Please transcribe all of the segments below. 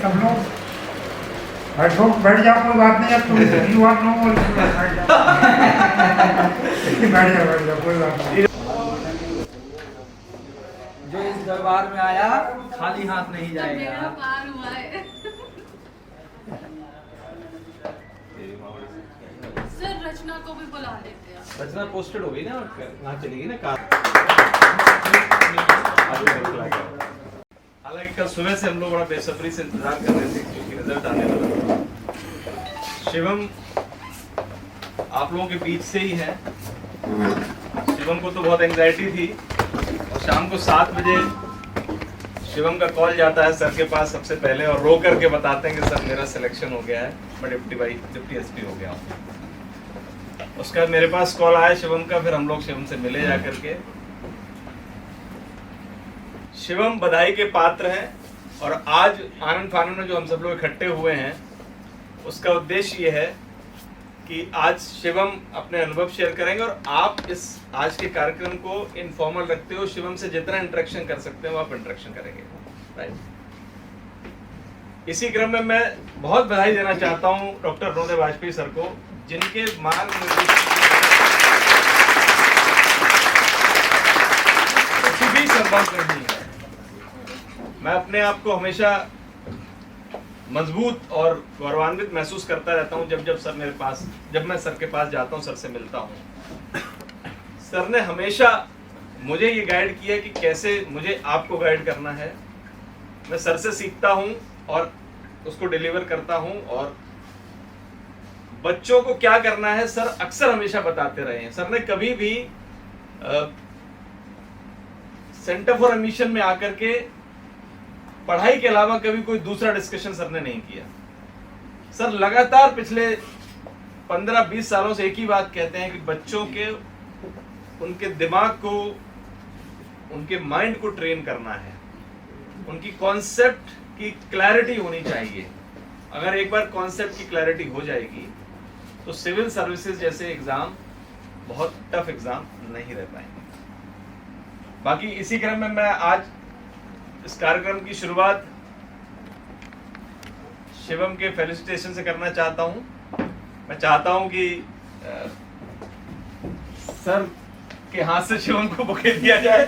सब लोग बैठो, बैठ जाओ, कोई बात नहीं। अब तुम यू आर नो बैठ जाओ, कोई बात नहीं। जो इस दरबार में आया खाली हाथ नहीं जाएगा। पार हुआ है। सर रचना को भी बुला लेते हैं। रचना पोस्टेड हो गई ना, वहाँ चली गई ना कार। हालांकि कल सुबह से हम लोग बड़ा बेसब्री से इंतजार कर रहे थे क्योंकि रिजल्ट आने वाला था। शिवम आप लोगों के बीच से ही है। शिवम को तो बहुत एंग्जाइटी थी और शाम को 7 बजे शिवम का कॉल जाता है सर के पास सबसे पहले और रो करके बताते हैं कि सर मेरा सिलेक्शन हो गया है, मैं डिप्टी एसपी हो गया हूँ। उसका मेरे पास कॉल आया शिवम का, फिर हम लोग शिवम से मिले जा करके। शिवम बधाई के पात्र हैं और आज आनंद फानन में जो हम सब लोग इकट्ठे हुए हैं उसका उद्देश्य ये है कि आज शिवम अपने अनुभव शेयर करेंगे और आप इस आज के कार्यक्रम को इनफॉर्मल रखते हो। शिवम से जितना इंटरेक्शन कर सकते हो आप इंटरेक्शन करेंगे, राइट। इसी क्रम में मैं बहुत बधाई देना चाहता हूं डॉक्टर अरुणोदय वाजपेयी सर को, जिनके मार्ग कुछ भी संभव नहीं है। मैं अपने आप को हमेशा मजबूत और गौरवान्वित महसूस करता रहता हूं जब मैं सर के पास जाता हूं, सर से मिलता हूं। सर ने हमेशा मुझे ये गाइड किया कि कैसे मुझे आपको गाइड करना है। मैं सर से सीखता हूं और उसको डिलीवर करता हूं और बच्चों को क्या करना है सर अक्सर हमेशा बताते रहे हैं। सर ने कभी भी सेंटर फॉर एडमिशन में आकर के पढ़ाई के अलावा कभी कोई दूसरा डिस्कशन सर ने नहीं किया। सर लगातार पिछले 15-20 सालों से एक ही बात कहते हैं कि बच्चों के उनके दिमाग को, उनके माइंड को ट्रेन करना है, उनकी कॉन्सेप्ट की क्लैरिटी होनी चाहिए। अगर एक बार कॉन्सेप्ट की क्लैरिटी हो जाएगी तो सिविल सर्विसेज जैसे एग्जाम बहुत टफ एग्जाम नहीं रह पाएंगे। बाकी इसी क्रम में मैं आज इस कार्यक्रम की शुरुआत शिवम के फेलिसिटेशन से करना चाहता हूं। मैं चाहता हूं कि सर के हाथ से शिवम को बुके दिया जाए।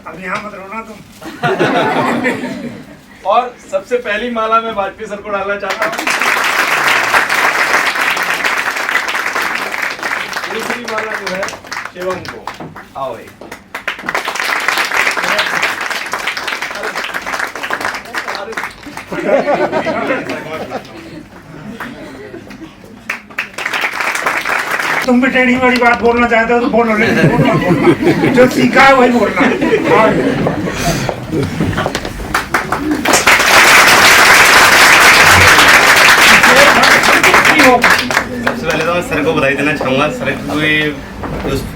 अब यहाँ मत रोना तुम। और सबसे पहली माला मैं वाजपेयी सर को डालना चाहता हूँ। दूसरी माला जो है शिवम को। आओ भाई। तुम भी टेढ़ी वाली बात बोलना चाहते हो तो बोलो, लेकिन बोलना जो सीखा है वही बोलना। सबसे पहले तो मैं सर को बधाई देना चाहूँगा। सर को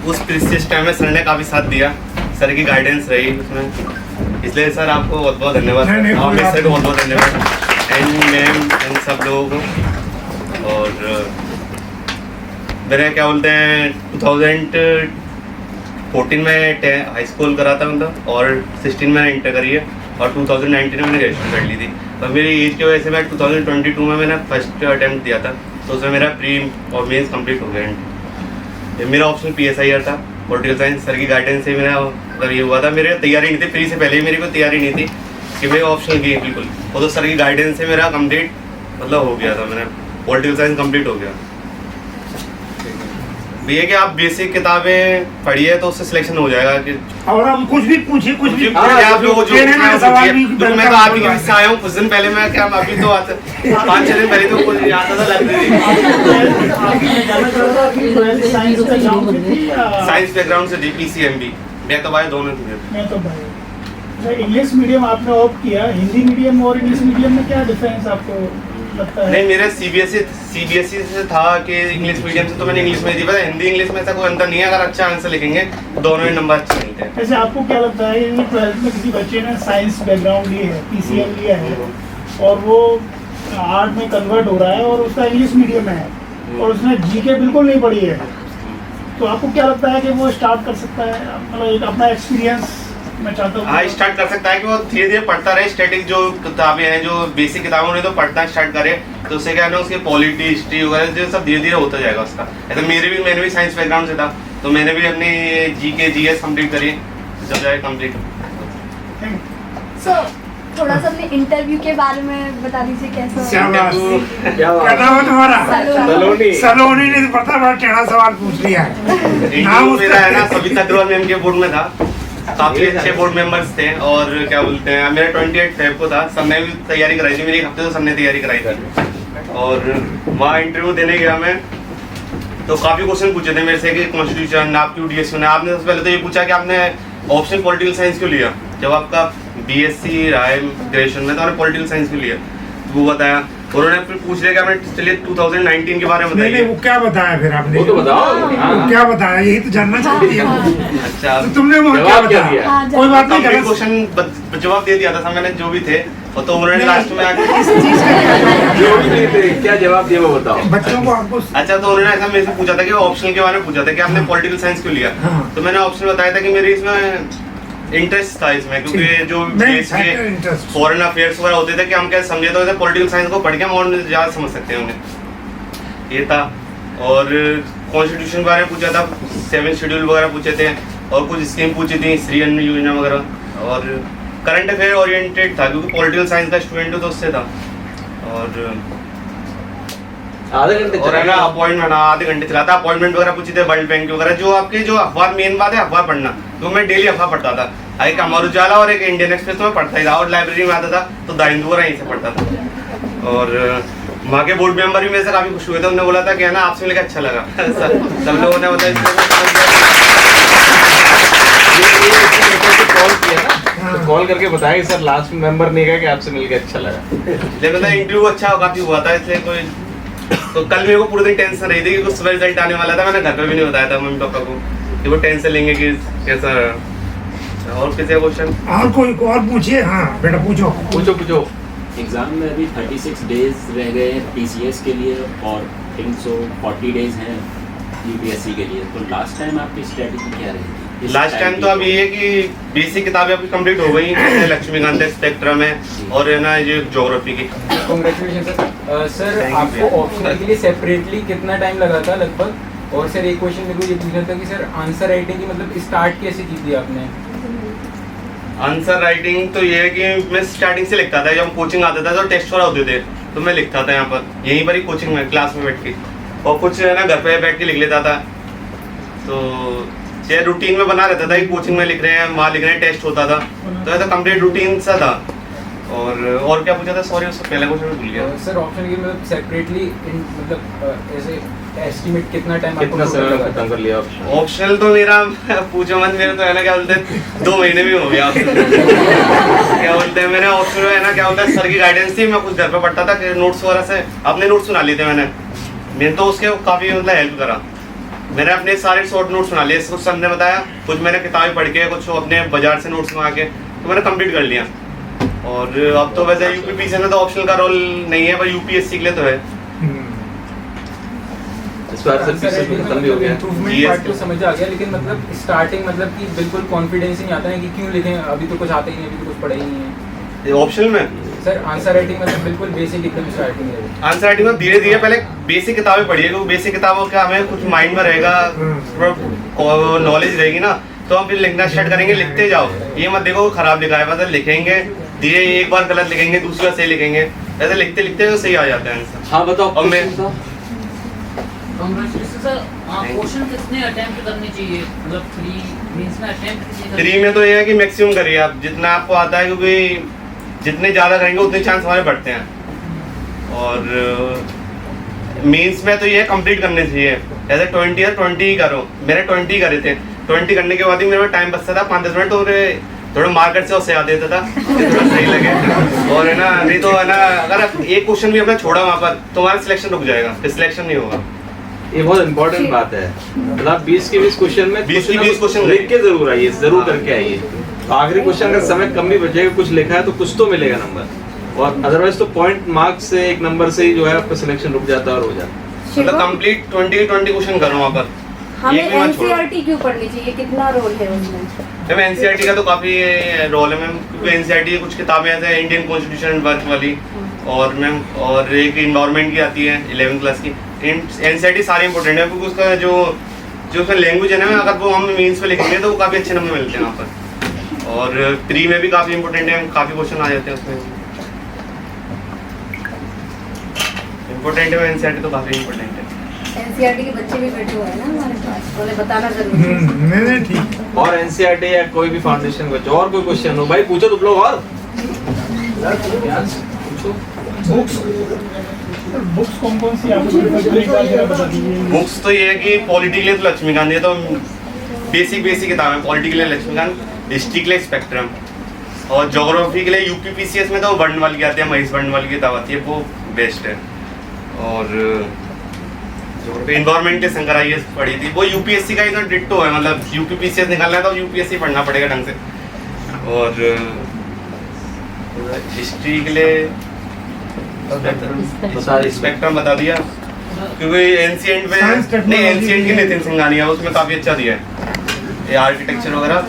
उस प्रीसियस टाइम में सर ने काफ़ी साथ दिया, सर की गाइडेंस रही उसमें, इसलिए सर आपको बहुत बहुत धन्यवाद। और मैं सर को बहुत बहुत धन्यवाद एंड मैम एंड सब लोगों को। और मेरे क्या बोलते हैं 2014 में हाई स्कूल करा था मतलब, और 16 में इंटर करी है और 2019 में मैंने ग्रेजुएशन कर ली थी। और मेरी एज की वजह से मैं 2022 में मैंने फर्स्ट अटैम्प्ट दिया था, तो उसमें मेरा प्री और मेंस कंप्लीट हो गया। मेरा ऑप्शन PSIR था, पॉलिटिकल साइंस। सर की गाइडेंस से मेरा मतलब ये हुआ था। मेरी तैयारी नहीं थी, प्री से पहले ही मेरी कोई तैयारी नहीं थी कि मैं ऑप्शन की बिल्कुल। वो तो सर की गाइडेंस से मेरा कंप्लीट मतलब हो गया था, मैंने पॉलिटिकल साइंस कंप्लीट हो गया। ये कि आप बेसिक किताबें पढ़िए तो उससे सिलेक्शन हो जाएगा। कि और हम कुछ भी पूछिए, कुछ भी आप लोग जो सवाल भी मैं तो आप ही से आया हूँ कुछ दिन पहले। मैं क्या अभी तो 5-6 दिन पहले तो कुछ आता था लगती थी। साइंस बैकग्राउंड से DPCMB मैं तो भाई दोनों थे। इंग्लिश मीडियम आपने ऑप्ट किया, हिंदी मीडियम और इंग्लिश मीडियम में क्या डिफरेंस आपको लगता है? नहीं, मेरा CBSE से था कि इंग्लिश मीडियम से, तो मैंने इंग्लिश में दी। पता हिंदी इंग्लिश में ऐसा कोई अंतर नहीं है, अगर अच्छा आंसर लिखेंगे तो दोनों ही नंबर अच्छे मिलते हैं। ऐसे आपको क्या लगता है कि 12th में किसी बच्चे ने साइंस बैकग्राउंड लिया है, PCM लिया है, और वो आर्ट में कन्वर्ट हो रहा है और उसका इंग्लिश मीडियम में है और उसने जीके बिल्कुल नहीं पढ़ी है, तो आपको क्या लगता है कि वो स्टार्ट कर सकता है? मतलब एक अपना एक्सपीरियंस मैं चाहता हूँ। हाँ, स्टार्ट कर सकता है कि वो धीरे धीरे पढ़ता रहे। स्टैटिक जो किताबें हैं, जो बेसिक किताबें, उन्हें तो पढ़ना स्टार्ट करे, तो उससे क्या है ना, उसकी पॉलिटी, हिस्ट्री वगैरह जो सब धीरे धीरे होता जाएगा उसका। ऐसा मैंने भी साइंस बैकग्राउंड से था, तो मैंने भी अपनी जीके जीएस कंप्लीट करी, जब जाए कंप्लीट। सर थोड़ा सा अपने इंटरव्यू के बारे में बता दीजिए कैसा शाबाश। क्या क्या नाम है तुम्हारा? सलोनी। सलोनी ने तो पता बड़ा टेढ़ा सवाल पूछ लिया है। नाम इंटरव्यू मेरा उसका है ना सविता अग्रवाल मैम के बोर्ड में था। काफी अच्छे बोर्ड मेंबर्स थे और क्या बोलते हैं, मेरा 28 फेब को था। सबने भी तैयारी कराई थी, मेरी एक हफ्ते तो सबने तैयारी कराई थी। और वहाँ इंटरव्यू देने गया मैं, तो काफी क्वेश्चन पूछे थे मेरे से कि कॉन्स्टिट्यूशन, आप क्यों डीएससी ने। आपने सबसे पहले तो ये पूछा कि आपने ऑप्शन पॉलिटिकल साइंस क्यों लिया, जब आपका बीएससी रहा है ग्रेजुएशन में, तो आपने पॉलिटिकल साइंस क्यों लिया, वो बताया। उन्होंने फिर पूछ लिया कि आपने चलिए 2019 के बारे में नहीं, बताइए। वो क्या बताया फिर आपने? वो तो बताओ। वो क्या बताया, यही तो जानना चाहती है। अच्छा, तो तुमने वो क्या जवाब क्या बताया? दिया? हाँ, कोई बात नहीं, कंप्लीट गलत क्वेश्चन जवाब दे दिया था सब मैंने, जो भी थे। और तो उन्होंने नहीं, लास्ट में आके इस चीज का जो भी नहीं थे, क्या जवाब दिया वो बताओ। बच्चों को आपको अच्छा, तो उन्होंने ऐसा मेरे से पूछा था कि ऑप्शन के बारे में पूछा था कि आपने पॉलिटिकल साइंस क्यों लिया। हाँ। तो मैंने ऑप्शन बताया था कि मेरे इसमें इंटरेस्ट था इसमें, क्योंकि जो Main देश factor के interest। फॉरेन अफेयर्स वगैरह होते थे कि हम क्या समझे, तो पॉलिटिकल साइंस को पढ़ के हम और ज़्यादा समझ सकते हैं उन्हें, ये था। और कॉन्स्टिट्यूशन के बारे में पूछा था, 7 शेड्यूल वगैरह पूछे थे, और कुछ स्कीम पूछी थी, श्री अन्न योजना वगैरह। और करंट अफेयर ओरिएंटेड था, क्योंकि पॉलिटिकल साइंस का स्टूडेंट तो उससे था। और आधे घंटे और है ना अपॉइंटमेंट, आधे घंटे चला था। अपॉइंटमेंट वगैरह पूछी थे, वर्ल्ड बैंक वगैरह, जो आपके जो अखबार, मेन बात है अखबार पढ़ना, तो मैं डेली अखबार पढ़ता था। एक अमर उजाला और एक इंडियन एक्सप्रेस में पढ़ता ही था, और लाइब्रेरी में आता था तो द हिंदू वगैरह यहीं से पढ़ता था। और वहाँ के बोर्ड मेंबर भी मेरे से काफी खुश हुए थे, उन्होंने बोला था कि है ना आपसे मिलकर अच्छा लगा। सब लोगों ने कॉल किया ना, तो कॉल करके बताया कि सर लास्ट मेंबर नहीं गया कि आपसे मिलकर अच्छा लगा। लेकिन मतलब इंटरव्यू अच्छा काफी हुआ था, इसलिए कोई। तो कल मेरे को पूरे दिन टेंशन रही थी कि कुछ सुबह रिजल्ट आने वाला था। मैंने घर पे भी नहीं बताया था मम्मी पापा को कि वो टेंशन लेंगे कि कैसा। और किसी का क्वेश्चन? और कोई और पूछिए। हाँ बेटा पूछो। पूछो। एग्ज़ाम में अभी 36 डेज रह गए हैं पीसीएस के लिए और 340 डेज हैं यूपीएससी के लिए। तो लास्ट टाइम आपकी स्ट्रेटजी क्या रही? लास्ट टाइम तो अब ये है कि बेसिक किताबें आपकी कंप्लीट हो गई, लक्ष्मीकांत स्पेक्ट्रम है और है ना ये ज्योग्राफी की। Congratulation sir. सर आपको ऑप्शनल के लिए सेपरेटली कितना टाइम लगा था लगभग? और सर एक क्वेश्चन मेरे को ये पूछना था कि सर आंसर राइटिंग की मतलब स्टार्ट कैसे की थी आपने? आंसर राइटिंग तो ये है कि मैं स्टार्टिंग से लिखता था। जब कोचिंग आता था तो टेस्ट वगैरह होते थे तो मैं लिखता था यहाँ पर, यहीं पर ही कोचिंग में क्लास में बैठ के, और कुछ है ना घर पे बैठ के लिख लेता था। तो ये रूटीन में बना रहता था कि कोचिंग में लिख रहे हैं, वहाँ लिख रहे हैं, टेस्ट होता था, तो ऐसा कंप्लीट रूटीन सा था। और क्या पूछा था, सॉरी उससे पहले क्वेश्चन भूल गया। सर ऑप्शन की मतलब सेपरेटली मतलब ऐसे एस्टिमेट कितना टाइम कितना समय खत्म कर लिया ऑप्शन? ऑप्शनल तो मेरा पूछो मत, मेरे तो है ना क्या बोलते हैं 2 महीने भी हो गया। क्या बोलते हैं मेरे ऑप्शन में है ना क्या बोलते हैं, सर की गाइडेंस थी, मैं कुछ घर पे पढ़ता था कि नोट्स वगैरह से अपने नोट्स सुना लिए थे मैंने तो उसके काफ़ी मतलब हेल्प करा। मैंने अपने सारे शॉर्ट नोट्स सुना लिए, कुछ सर ने बताया, कुछ मैंने किताबें पढ़ के, कुछ अपने बाजार से नोट्स मंगा के, तो मैंने कंप्लीट कर लिया। और अब तो वैसे यूपीपीसी में तो ऑप्शनल का रोल नहीं है, पर यूपीएससी के लिए तो है। इस बार सर पीछे खत्म भी हो गया। इम्प्रूवमेंट पार्ट तो समझ आ गया, लेकिन मतलब स्टार्टिंग मतलब कि बिल्कुल कॉन्फिडेंस ही नहीं आता है कि क्यों लिखें, अभी तो कुछ आता ही नहीं, अभी तो कुछ पढ़ा ही नहीं है। ऑप्शनल में सर आंसर राइटिंग मतलब बिल्कुल बेसिक एकदम स्टार्टिंग है। आंसर राइटिंग में धीरे धीरे पहले बेसिक किताबें पढ़िए, क्योंकि बेसिक किताबों का हमें कुछ माइंड में रहेगा, नॉलेज रहेगी ना, तो हम फिर लिखना स्टार्ट करेंगे। लिखते जाओ, ये मत देखो खराब लिखा है, मतलब लिखेंगे धीरे, एक बार गलत लिखेंगे, दूसरी बार सही लिखेंगे, ऐसे लिखते लिखते तो सही आ जाता है आंसर। हाँ बताओ। और मैं कांग्रेचुलेशन सर। क्वेश्चन कितने अटेम्प्ट करने चाहिए, मतलब 3 मींस में अटेम्प्ट कितने करने 3 में तो ये है कि मैक्सिमम करिए आप जितना आपको आता है, क्योंकि जितने ज़्यादा करेंगे उतने चांस हमारे बढ़ते हैं। और मेंस में तो ये कंप्लीट करने चाहिए, ऐसे 20 या 20 ही करो। मेरे 20 करे थे, 20 करने के बाद ही मेरे टाइम बचता था 5-10 मिनट, तो थोड़ा मार्केट से उससे याद देता था, थोड़ा सही लगे। और है ना, नहीं तो है ना, अगर एक क्वेश्चन भी अपना छोड़ा वहाँ पर तो हमारा सिलेक्शन रुक जाएगा, फिर सिलेक्शन नहीं होगा। ये बहुत इंपॉर्टेंट बात है, मतलब 20 के 20 क्वेश्चन में 20 के 20 क्वेश्चन लिख के जरूर आइए, जरूर करके आइए। तो आखिरी क्वेश्चन का समय कम भी बचेगा, कुछ लिखा है तो कुछ तो मिलेगा नंबर। और अदरवाइज तो पॉइंट मार्क्स से एक नंबर से ही जो है आपका सिलेक्शन रुक जाता है और हो जाता है। मतलब कंप्लीट 20 क्वेश्चन करो वहाँ पर। हमें एक भी मत छोड़ो। एनसीईआरटी क्यों पढ़नी चाहिए, कितना रोल है उसमें? मैम एनसीईआरटी का तो काफ़ी रोल है मैम, क्योंकि एनसीईआरटी की कुछ किताबें ऐसे हैं इंडियन कॉन्स्टिट्यूशन वर्क वाली, और मैम और एक इन्वायरमेंट की आती है 11th क्लास की। एनसीईआरटी सारी इंपॉर्टेंट है, क्योंकि उसका जो उसका लैंग्वेज है ना, अगर वो हम मीन्स पे लिखेंगे तो वो काफ़ी अच्छे नंबर मिलते हैं वहाँ पर। और प्री में भी काफ़ी इंपॉर्टेंट है, काफ़ी क्वेश्चन आ जाते हैं उसमें। इंपॉर्टेंट है एनसीईआरटी तो काफ़ी इंपॉर्टेंट है। एनसीईआरटी के बच्चे भी बैठे हुए हैं ना हमारे पास, उन्हें बताना जरूरी है। नहीं ठीक। और एनसीईआरटी या कोई भी फाउंडेशन बच्चे और कोई क्वेश्चन हो भाई पूछो तुम लोग। और बुक्स कौन कौन सी आपको एक बार जरा बता दीजिए। बुक्स तो ये है कि पॉलिटी के लिए तो लक्ष्मीकांत, ये तो बेसिक किताब है। पॉलिटी के लिए लक्ष्मीकांत, हिस्ट्री के लिए स्पेक्ट्रम, और ज्योग्राफी के लिए यूपीपीसीएस में तो वर्णमाला की आती है, महेश वर्णमाला की किताब आती है, वो बेस्ट है। और इन्वायरमेंट के शंकर आईएएस पढ़ी थी, वो यूपीएससी का ही तो डिट्टो है, मतलब यूपीपीसीएस निकालना है तो यूपीएससी पढ़ना पड़ेगा ढंग से। और हिस्ट्री के लिए स्पेक्ट्रम बता दिया, क्योंकि एंशिएंट में नहीं, एंशिएंट की नितिन सिंघानिया उसमें काफ़ी अच्छा दिया है, ये आर्किटेक्चर वगैरह।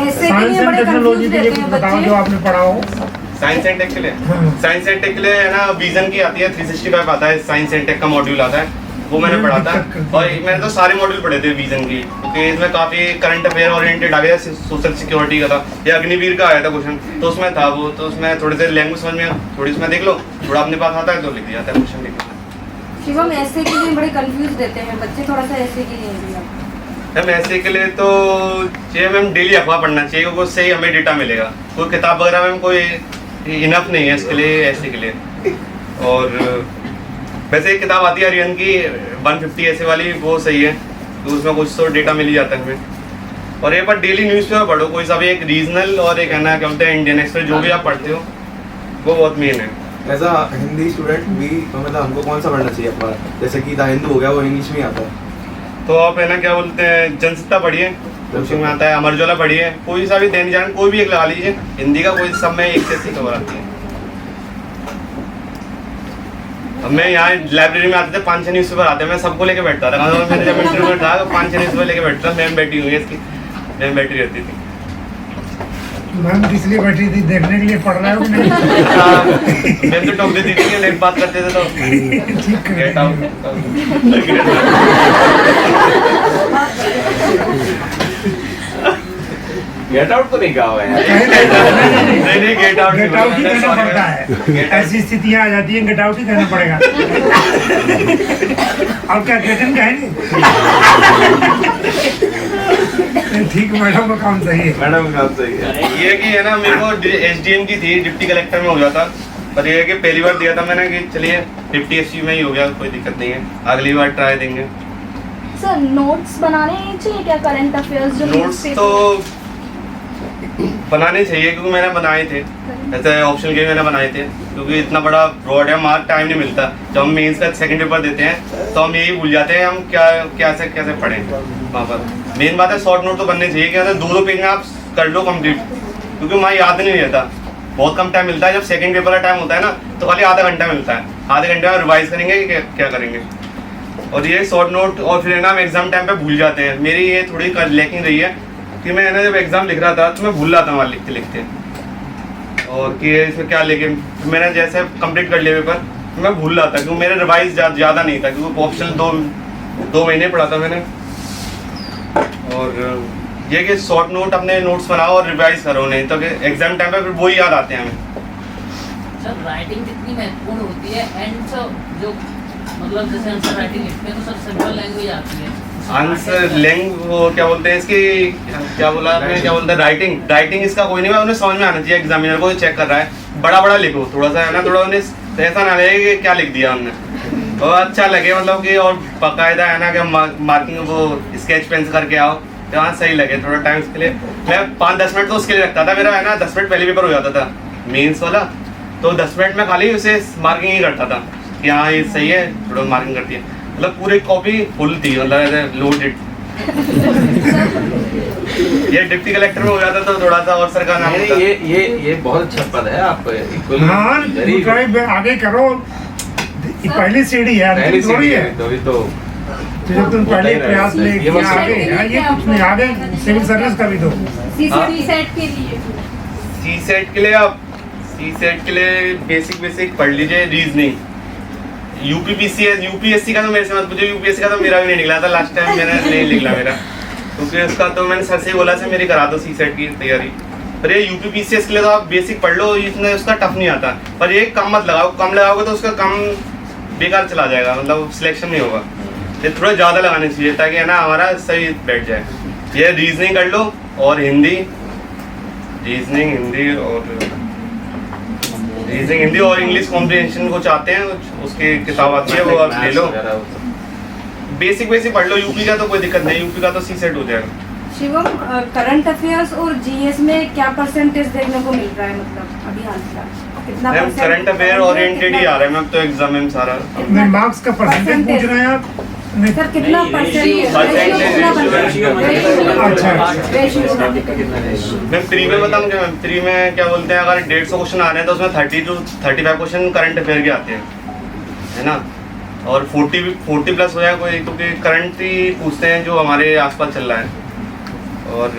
ऐसे के लिए बड़े कंफ्यूज रहते हैं बताओ जो बच्चे। आपने पढ़ा हो। साइंस एंड टेक के लिए, साइंस एंड टेक के लिए है ना, विजन की आती है, 365 आता है, साइंस एंड टेक का मॉड्यूल आता है, वो मैंने पढ़ा था। और मैंने तो सारे मॉड्यूल पढ़े थे विजन की, क्योंकि इसमें काफ़ी करंट अफेयर ओरिएंटेड आ गया, सोशल सिक्योरिटी का था, या अग्निवीर का आया था क्वेश्चन, तो उसमें था वो, तो उसमें थोड़ी देर लैंग्वेज समझ में, थोड़ी उसमें देख लो, थोड़ा अपने पास आता है तो लिख दिया जाता है क्वेश्चन लिख दिया। शिवम ऐसे के लिए बड़े कंफ्यूज रहते हैं बच्चे, थोड़ा सा ऐसे के लिए भी आप। मैम ऐसे के लिए तो चाहिए मैम डेली अखबार पढ़ना चाहिए, क्योंकि उससे ही हमें डेटा मिलेगा, कोई किताब वगैरह मैम कोई इनफ नहीं है इसके लिए, ऐसे के लिए। और वैसे एक किताब आती है आर्यन की 150 ऐसे वाली, वो सही है, तो उसमें कुछ तो डेटा मिल ही जाता है हमें। और एक बार डेली न्यूज़पेपर पढ़ो कोई सा भी, एक रीजनल और एक है ना क्या बोलते हैं इंडियन एक्सप्रेस, जो भी आप पढ़ते हो वो बहुत मेन है। एज अ हिंदी स्टूडेंट भी मतलब हमको कौन सा पढ़ना चाहिए अखबार? जैसे कि द हिंदू हो गया, वो इंग्लिश में आता है, तो आप है ना क्या बोलते हैं जनसत्ता पढ़िए, उसी में आता है, अमर उजाला पढ़िए, कोई सा भी दैनिक जागरण कोई भी एक लगा लीजिए, हिंदी का कोई सब में एक से खबर आती है। अब मैं यहाँ लाइब्रेरी में आते थे 5-6 न्यूज़पेपर आते, मैं सबको लेके बैठता था, मैंने जब इंटरव्यू में था 5-6 न्यूज़पेपर लेके बैठता, मैम बैठी हुई है इसकी, मैम बैठी रहती थी। मैम इसलिए बैठी थी देखने के लिए पढ़ रहा है कि नहीं। मैम तो टोक देती थी कि नहीं बात करते थे तो गेट आउट। गेट आउट तो नहीं कहा हुआ है नहीं गेट आउट गेट आउट ही कहना पड़ता है, ऐसी स्थितियां आ जाती हैं, गेट आउट ही कहना पड़ेगा। और क्या गेट इन कहेंगे? ठीक, मैडम का काम सही है। मैडम का काम सही है। ये कि है ना, मेरे को एसडीएम की थी, डिप्टी कलेक्टर में हो जाता, पर ये है कि पहली बार दिया था मैंने कि चलिए 50 एससी में ही हो गया, कोई दिक्कत नहीं है, अगली बार ट्राई देंगे। सर नोट्स बनाने चाहिए क्या करंट अफेयर्स जो नोट्स तो बनाने चाहिए, क्योंकि मैंने बनाए थे, ऐसे ऑप्शन के मैंने बनाए थे, क्योंकि इतना बड़ा ब्रॉड है, मार्क टाइम नहीं मिलता। जब हम मेंस का सेकंड पेपर देते हैं तो हम यही भूल जाते हैं हम कैसे पढ़ें वहाँ पर। मेन बात है शॉर्ट नोट तो बनने चाहिए, कि अगर 2-2 पेज में आप कर लो कंप्लीट, क्योंकि वहाँ याद नहीं रहता, बहुत कम टाइम मिलता है। जब सेकंड पेपर का टाइम होता है ना, तो खाली आधा घंटा मिलता है, आधे घंटे में रिवाइज करेंगे कि क्या करेंगे। और ये शॉर्ट नोट, और फिर ना हम एग्जाम टाइम पे भूल जाते हैं, मेरी ये थोड़ी लैकिंग रही है कि मैं ना जब एग्जाम लिख रहा था तो मैं भूल रहा था वहाँ लिखते लिखते, और कि इसमें क्या लेके मैंने जैसे कंप्लीट कर लिया पेपर, मैं भूल रहा था, क्योंकि मेरा रिवाइज ज़्यादा नहीं था, क्योंकि ऑप्शनल 2 महीने पढ़ा था मैंने। और ये कि शॉर्ट नोट अपने नोट्स बनाओ और रिवाइज करो, नहीं तो एग्जाम टाइम पे फिर वही याद आते हैं हमें। सर राइटिंग कितनी महत्वपूर्ण होती है, एंड जो मतलब जैसे आंसर राइटिंग लिखते हैं तो सर सिंपल लैंग्वेज आती है, आंसर वो क्या बोलते हैं इसकी, क्या बोला आपने, क्या बोलते हैं राइटिंग इसका कोई नहीं है, उन्हें समझ में आना चाहिए, एग्जामिनर को चेक कर रहा है, बड़ा लिखो थोड़ा सा है ना, थोड़ा उन्हें ऐसा ना लगे कि क्या लिख दिया हमने, और अच्छा लगे, मतलब कि और बाकायदा है ना कि मार्किंग वो स्केच पेन करके आओ, तो हाँ सही लगे थोड़ा टाइम के लिए। मैं 5-10 मिनट तो उसके लिए रखता था, मेरा है ना 10 मिनट पहले पेपर हो जाता था मेंस वाला, तो 10 मिनट में खाली उसे मार्किंग ही करता था कि हाँ ये सही है, थोड़ा मार्किंग करती है, मतलब पूरी कॉपी फुल थी, मतलब ऐसे लोडेड, ये डिप्टी कलेक्टर में हो जाता तो थोड़ा सा और सर का नाम होता। ये बहुत अच्छा पद है आप equally हाँ very good। ट्राई आगे करो, ये पहली सीढ़ी है, पहली अंतिम थोड़ी सीढ़ी है। है तो अभी तो तो जब तुम होता पहले ही रहेगा। प्रयास ले ये किया बस आगे, ये कुछ नहीं, आगे सिविल सर्विस का भी दो। सेट के लिए सी सेट के लिए आप बेसिक पढ़ लीजिए। रीजनिंग, यूपीएससी का तो मेरे से मत पूछो, यूपीएससी का तो मेरा भी नहीं निकला था लास्ट टाइम, मैंने नहीं निकला मेरा, क्योंकि उसका तो मैंने सर से ही बोला था मेरी करा दो सी सेट की तैयारी। पर ये यूपीपीसीएस के लिए तो आप बेसिक पढ़ लो, इतना उसका टफ नहीं आता। पर ये कम मत लगाओ, कम लगाओगे तो उसका कम बेकार चला जाएगा, मतलब सिलेक्शन नहीं होगा। ये थोड़ा ज़्यादा लगाना चाहिए ताकि है ना हमारा सही बैठ जाए। ये रीजनिंग कर लो और हिंदी, रीजनिंग हिंदी और इंग्लिश कॉम्प्रिहेंशन को चाहते हैं, उसकी किताब आती है वो आप ले लो। बेसिक पढ़ लो। यूपी का तो कोई दिक्कत नहीं, यूपी का तो सी सेट हो जाएगा। शिवम, करंट अफेयर्स और जीएस में क्या परसेंटेज देखने को मिल रहा है, मतलब अभी हाल फिलहाल कितना ma'am percent? Current affair oriented ही आ रहा है मैम, तो एग्जाम में सारा। अपने मार्क्स का परसेंटेज पूछ रहे हैं आप? नहीं। सर कितना नहीं, मैं फ्री में बताऊँ क्या मैम? फ्री में क्या बोलते हैं, अगर 150 क्वेश्चन आ रहे हैं तो उसमें 30 to 35 क्वेश्चन करंट अफेयर के आते हैं, है ना। और 40 प्लस हो जाए कोई, क्योंकि करंट ही पूछते हैं जो हमारे आसपास चल रहा है। और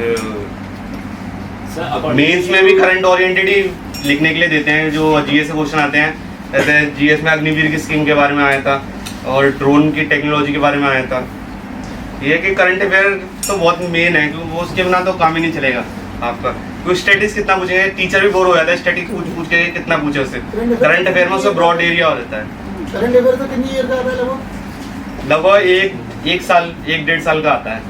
मेंस में भी करंट ओरिएंटेड ही लिखने के लिए देते हैं, जो जीएस से क्वेश्चन आते हैं। जैसे जीएस में अग्निवीर की स्कीम के बारे में आया था और ड्रोन की टेक्नोलॉजी के बारे में आया था। ये कि करंट अफेयर तो बहुत मेन है, क्योंकि वो उसके बिना तो काम ही नहीं चलेगा आपका। क्योंकि स्टैटिक्स कितना पूछेंगे, टीचर भी बोर हो जाता है स्टैटिक्स पूछ के, कितना पूछे उससे। करंट अफेयर में उसका ब्रॉड एरिया हो जाता है। करंट अफेयर तो कितनी ईयर का आता है लगभग? लगभग एक साल 1-1.5 साल का आता है।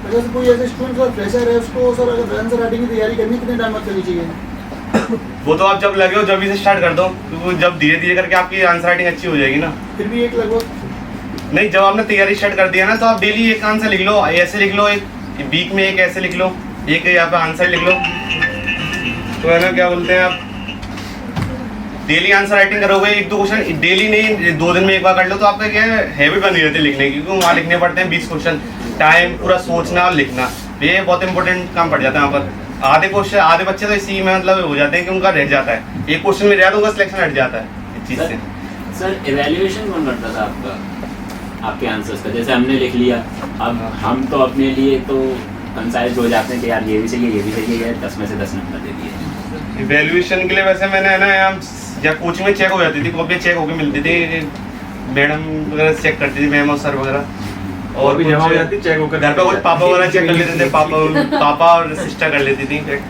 अगर कोई ऐसे स्टूडेंट का फ्रेशर है, उसको सर अगर आंसर राइटिंग की तैयारी करनी कितने टाइम तक करनी चाहिए? वो तो आप जब लगे हो जब से स्टार्ट कर दो, क्योंकि जब धीरे धीरे करके आपकी आंसर राइटिंग अच्छी हो जाएगी ना। फिर भी एक लगभग नहीं, जब आपने तैयारी स्टार्ट कर दिया ना, तो आप डेली एक आंसर लिख लो, ऐसे लिख लो, एक वीक में एक ऐसे लिख लो, एक यहाँ पे आंसर लिख लो, तो है ना क्या बोलते हैं आप, डेली आंसर राइटिंग करोगे। 1-2 क्वेश्चन डेली नहीं, 2 दिन में एक बार कर लो, तो आपका क्या है हैबिट बनी रहती है लिखने की, क्योंकि वहाँ लिखने पड़ते हैं 20 क्वेश्चन, टाइम पूरा सोचना और लिखना, ये बहुत इंपॉर्टेंट काम पड़ जाता है यहाँ पर। आधे बच्चे तो इसी में मतलब हो जाते हैं कि उनका रह जाता है, एक क्वेश्चन में रह तो उनका सिलेक्शन हट जाता है इस चीज़ से। सर इवैल्यूएशन कौन करता था आपका, आपके आंसर्स का? जैसे हमने लिख लिया, अब हम तो अपने लिए तो कंसाइज हो जाते हैं कि यार ये भी सही है, ये भी सही है, 10 में से 10 नंबर दे दिए। इवैल्यूएशन के लिए वैसे मैंने है ना या कोचिंग में चेक हो जाती थी, कॉपी चेक होकर मिलती थी, मैडम वगैरह चेक करती थी, मैम और सर वगैरह, और भी जमा हो जाती चेक होकर। घर पे कुछ पापा वगैरह चेक कर लेते थे, पापा और सिस्टर कर लेती थी चेक,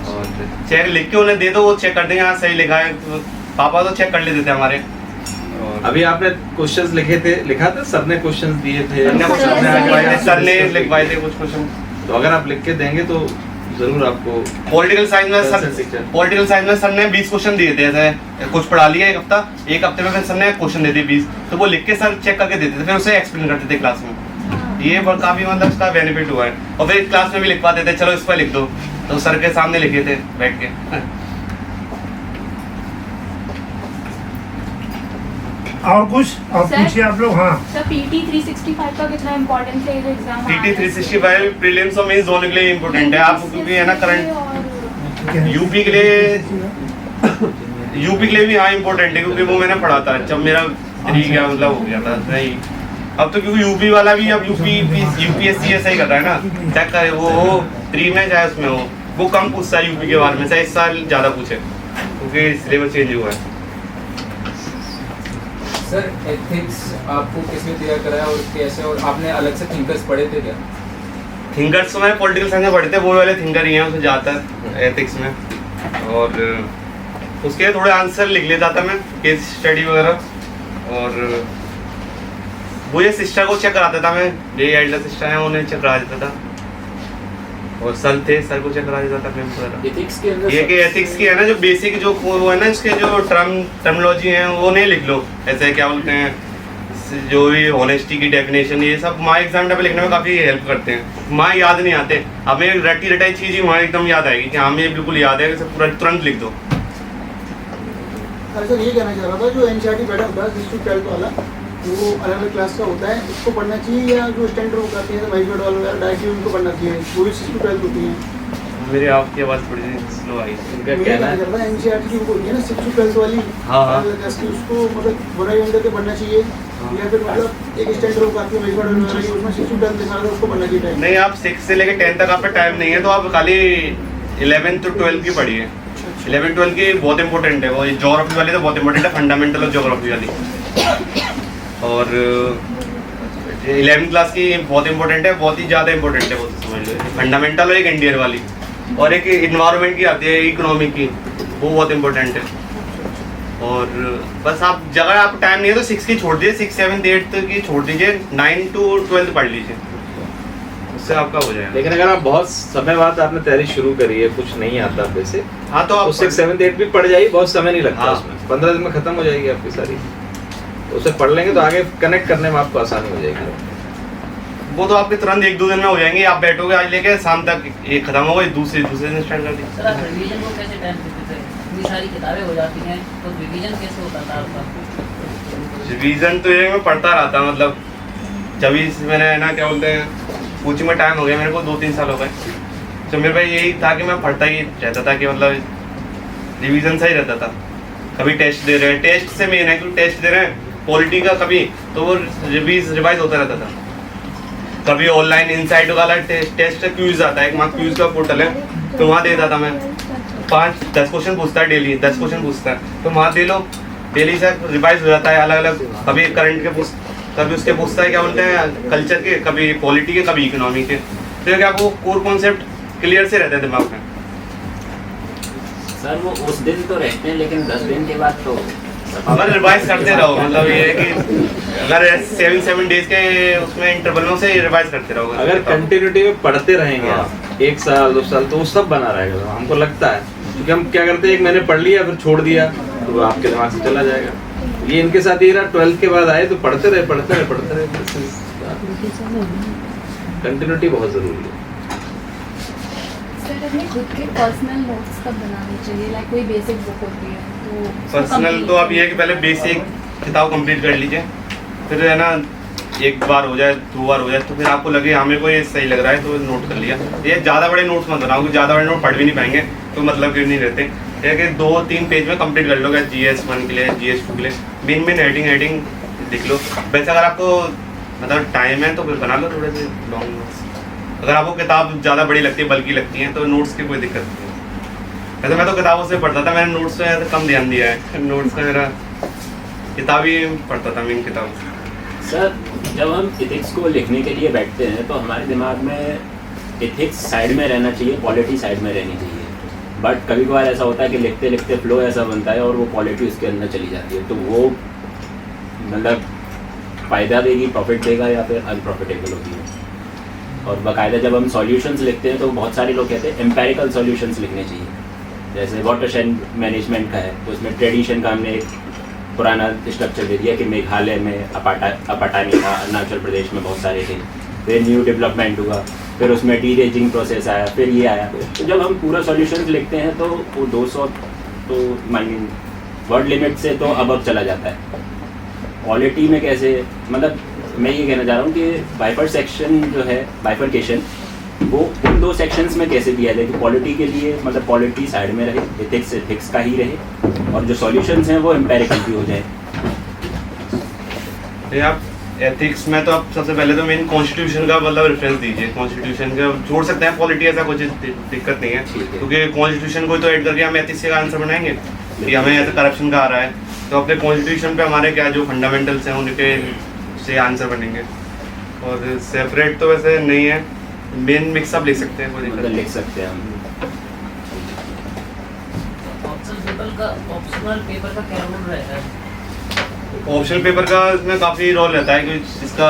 और चेक लिख के उन्हें दे दो, वो चेक कर देंगे हाँ सही लिखा है, तो पापा तो चेक कर लेते थे हमारे। अभी आपने क्वेश्चंस लिखा था, सर ने क्वेश्चंस दिए थे, सर ने लिखवाए थे कुछ क्वेश्चन, तो अगर आप लिख के देंगे तो जरूर आपको। पॉलिटिकल साइंस में सर ने 20 क्वेश्चन दिए थे, ऐसे कुछ पढ़ा लिया एक हफ्ते में, फिर सर ने क्वेश्चन दे दिए 20, तो वो लिख के सर चेक करके देते थे, फिर उसे एक्सप्लेन करते थे क्लास में। ये काफी मतलब इसका बेनिफिट हुआ है। और फिर क्लास में भी लिखवाते थे, चलो इस पर लिख दो, तो सर के सामने लिखे थे बैठ के। और कुछ और पूछिए आप लोग। हाँ सर पीटी 365 का कितना इम्पोर्टेंस है एग्जाम? पीटी 365 प्रीलिम्स और मेंस दोनों के लिए इम्पोर्टेंट है आपको, क्योंकि है ना करंट यूपी के लिए भी हाँ इम्पोर्टेंट है, क्योंकि वो मैंने पढ़ा था जब मेरा 3 गया मतलब हो गया था नहीं। अब तो क्योंकि यूपी वाला भी अब यूपीएससी ऐसा ही कर रहा है ना, चाहे वो 3 में चाहे उसमें हो, वो कम पूछता है यूपी के बारे में, चाहे इस साल ज़्यादा पूछे, क्योंकि सिलेबस चेंज हुआ है। सर एथिक्स आपको किसने तैयार कराया और कैसे, और आपने अलग से थिंकर्स पढ़े थे क्या? थिंकर्स तो मैंने पॉलिटिकल साइंस में पढ़े थे, वो वाले थिंकर ही हैं उसमें ज़्यादातर एथिक्स में, और उसके थोड़े आंसर लिख लेता था मैं, केस स्टडी वगैरह। और वो ये सिस्टर को चेक कराता था मैं, ये एल्डर सिस्टर है उन्हें चेक करा देता था, और सर को चेक करा देता था मैं वगैरह। एथिक्स के अंदर ये कि एथिक्स की है ना जो बेसिक जो वो है ना, इसके जो टर्मिनोलॉजी है वो नहीं लिख लो, ऐसे क्या बोलते हैं जो भी ऑनेस्टी की डेफिनेशन, ये सब माँ एग्जाम पे लिखने में काफ़ी हेल्प करते हैं। माँ याद नहीं आते, हमें रटी रटाई चीज़ ही वहाँ एकदम याद आएगी कि हमें बिल्कुल याद है, पूरा तुरंत लिख दो। सर ये कहना चाह रहा था, जो एनसीईआरटी पैटर्न था 6 to 12 वाला, वो अलग अलग क्लास का होता है, उसको पढ़ना चाहिए या जो स्टैंडर्ड बुक आती है वाइट बोर्ड वाले वगैरह डायरेक्टली उनको पढ़ना चाहिए, वो भी 6 to 12 होती है? मेरी आपकी आवाज़ थोड़ी सी स्लो आई। इनका कहना है करता है एनसीईआरटी की बुक होती है ना 6 to 12 वाली, हाँ, हाँ। उसको मतलब बड़ा ही करके पढ़ना चाहिए या फिर मतलब एक स्टैंडर्ड बुक आती है वाइट बोर्ड वगैरह की, उसमें 6 to 12 दिखा रहा है, उसको पढ़ना चाहिए? नहीं, आप 6 से लेकर 10 तक आपका टाइम नहीं है, तो आप खाली 11 to 12 की पढ़िए। 11 12 की बहुत इंपॉर्टेंट है, वो ज्योग्राफी वाली तो बहुत इंपॉर्टेंट है, फंडामेंटल ऑफ ज्योग्राफी वाली। और 11th क्लास की बहुत इंपॉर्टेंट है, बहुत ही ज़्यादा इंपॉर्टेंट है, वो तो समझ लो। फंडामेंटल और एक इंडियन वाली, और एक इन्वायरमेंट की आती है, इकोनॉमिक की, वो बहुत इंपॉर्टेंट है। और बस आप जगह आप टाइम नहीं है तो 6 की छोड़ दीजिए, 6 7 8 की छोड़ दीजिए, 9 to 12 पढ़ लीजिए, उससे आपका हो जाएगा। लेकिन अगर आप बहुत समय बाद आपने तैयारी शुरू करी है, कुछ नहीं आता वैसे, हाँ तो आप 6 7 8 भी पढ़ जाइए, बहुत समय नहीं लगता हाँ। उसमें, 15 दिन में खत्म हो जाएगी आपकी सारी। तो उसे पढ़ लेंगे तो आगे कनेक्ट करने में आपको आसानी हो जाएगी। वो तो आपके तुरंत 1 2 दिन में हो जाएंगे। आप बैठोगे आज लेके शाम तक ये खत्म होगा, दूसरे दिन स्टार्ट कर दी। सर आप रिवीजन को कैसे टाइम देते थे? इतनी सारी किताबें हो जाती हैं तो रिवीजन कैसे होता था आपका? रिवीजन तो ये मैं पढ़ता रहता, मतलब जब भी मैंने ना क्या बोलते हैं कोचिंग में टाइम हो गया मेरे को 2 3 साल हो गए, तो मेरे भाई यही था कि मैं पढ़ता ही रहता था, कि मतलब रिवीजन सही रहता था। कभी टेस्ट दे रहे हैं, टेस्ट से मेन है क्योंकि टेस्ट दे रहे हैं पॉलिटी का, कभी तो वो रिवाइज होता रहता था। कभी ऑनलाइन इनसाइट वाला टेस्ट क्यूज आता है, एक मार्क क्यूज का पोर्टल है, तो वहाँ देता था मैं। 5-10 क्वेश्चन पूछता है डेली, 10 क्वेश्चन पूछता है, तो वहाँ दे लो, डेली से रिवाइज हो जाता है अलग अलग। कभी करंट के कभी उसके पूछता है क्या बोलते हैं कल्चर के, कभी पॉलिटी के, कभी इकोनॉमी के, तो क्या आपको कोर कॉन्सेप्ट क्लियर से रहते हैं दिमाग में। सर वो उस दिन तो रहते हैं, लेकिन 10 दिन के बाद तो अगर रिवाइज करते रहो, मतलब ये है कि अगर 7 डेज के उसमें इंटरवलों से रिवाइज करते रहो, अगर कंटिन्यूटी में पढ़ते रहेंगे हाँ। आप 1 साल 2 साल, तो वो सब बना रहेगा। हमको लगता है, क्योंकि हम क्या करते हैं, 1 महीने पढ़ लिया फिर छोड़ दिया, तो वो आपके दिमाग से चला जाएगा। ये इनके साथ ये रहा, 12th के बाद आए तो पढ़ते रहे। कंटिन्यूटी बहुत जरूरी है। सर अपने खुद के पर्सनल नोट्स कब बनाने चाहिए? लाइक कोई बेसिक बुक होती है तो पर्सनल तो आप ये है कि पहले बेसिक किताब कंप्लीट कर लीजिए, फिर है ना 1 बार हो जाए 2 बार हो जाए तो फिर आपको लगे हाँ मेरे को ये सही लग रहा है तो नोट कर लिया। ये ज़्यादा बड़े नोट्स मत बनाओ, ज़्यादा बड़े नोट पढ़ भी नहीं पाएंगे तो मतलब कि नहीं रहते। ये कि 2-3 पेज में कंप्लीट कर लोगे, GS 1 के लिए, GS 2 के लिए मेन हेडिंग लिख लो। वैसे अगर आपको मतलब टाइम है तो फिर बना लो थोड़े से लॉन्ग नोट्स। अगर आपको किताब ज़्यादा बड़ी लगती है, बल्कि लगती है, तो नोट्स की कोई दिक्कत नहीं है। वैसे मैं तो किताबों से पढ़ता था, मैंने नोट्स पे कम ध्यान दिया है। नोट्स का मेरा किताब ही पढ़ता था, मेन किताब। सर जब हम इथिक्स को लिखने के लिए बैठते हैं तो हमारे दिमाग में इथिक्स साइड में रहना चाहिए, पॉलिटी साइड में रहनी चाहिए। बट कभी कभार ऐसा होता है कि लिखते लिखते फ्लो ऐसा बनता है और वो पॉलिटी उसके अंदर चली जाती है, तो वो मतलब फ़ायदा देगी, प्रॉफिट देगा या फिर अनप्रॉफिटेबल होगी। और बाकायदा जब हम सॉल्यूशंस लिखते हैं तो बहुत सारे लोग कहते हैं एम्पेरिकल सॉल्यूशंस लिखने चाहिए। जैसे वाटरशेड मैनेजमेंट का है तो उसमें ट्रेडिशन का हमने एक पुराना स्ट्रक्चर दे दिया कि मेघालय में अपाटानी था, अरुणाचल प्रदेश में बहुत सारे थे, फिर न्यू डेवलपमेंट हुआ, फिर उसमें डीरेजिंग प्रोसेस आया, फिर ये आया। तो जब हम पूरा सॉल्यूशन लिखते हैं तो वो 200 तो माइनिंग वर्ड लिमिट से तो अब चला जाता है। क्वालिटी में कैसे, मतलब मैं ये कहना चाह रहा हूँ कि बाइफरसेक्शन जो है, बाइफरकेशन, वो उन 2 सेक्शंस में कैसे दिया जाए कि क्वालिटी के लिए मतलब क्वालिटी साइड में रहे, इथिक्स का ही रहे, और जो सॉल्यूशंस हैं वो एम्पेरिकल भी हो जाए। आप एथिक्स में तो आप सबसे पहले तो मेन कॉन्स्टिट्यूशन का मतलब रेफरेंस दीजिए। कॉन्स्टिट्यूशन का जोड़ सकते हैं पॉलिटी, ऐसा कुछ दिक्कत नहीं है, क्योंकि कॉन्स्टिट्यूशन को तो ऐड करके हम एथिक्स का आंसर बनाएंगे कि हमें ऐसा करप्शन का आ रहा है, तो अपने कॉन्स्टिट्यूशन पे हमारे क्या जो फंडामेंटल्स हैं उनके से आंसर बनेंगे। और सेपरेट तो वैसे नहीं है, मेन मिक्सअप लिख सकते हैं, कोई दिक्कत लिख सकते हैं हम। ऑप्शनल पेपर का क्या रोल रहता है? ऑप्शनल पेपर का इसमें काफ़ी रोल रहता है कि जिसका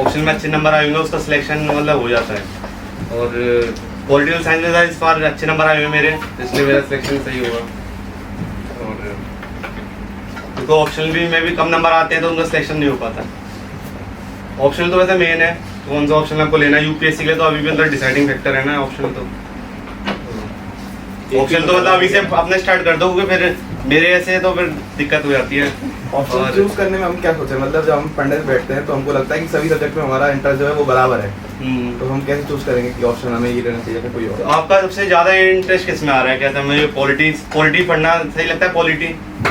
ऑप्शन में अच्छे नंबर आए होंगे उसका सिलेक्शन मतलब हो जाता है। और पॉलिटिकल साइंस में इस बार अच्छे नंबर आए हुए मेरे, इसलिए मेरा सिलेक्शन सही हुआ। और क्योंकि ऑप्शनल भी में भी कम नंबर आते हैं तो उनका सिलेक्शन नहीं हो पाता। ऑप्शनल तो वैसे मेन है, कौन सा ऑप्शन आपको लेना है यूपीएससी के लिए, तो अभी भी अंदर डिसाइडिंग फैक्टर है ना ऑप्शनल। तो ऑप्शनल तो मतलब अभी से अपने स्टार्ट कर दो, क्योंकि फिर मेरे ऐसे तो फिर दिक्कत हो जाती है। ऑप्शन और- चूज करने में हम क्या सोचे, मतलब जब हम पढ़ने बैठते हैं तो हमको लगता है कि सभी सब्जेक्ट में हमारा इंटरेस्ट जो है वो बराबर है, तो हम कैसे चूज करेंगे कि ऑप्शन हमें ये लेना चाहिए या कोई तो और? आपका सबसे ज्यादा इंटरेस्ट किस में आ रहा है? क्या था मुझे पॉलिटी पढ़ना सही लगता है?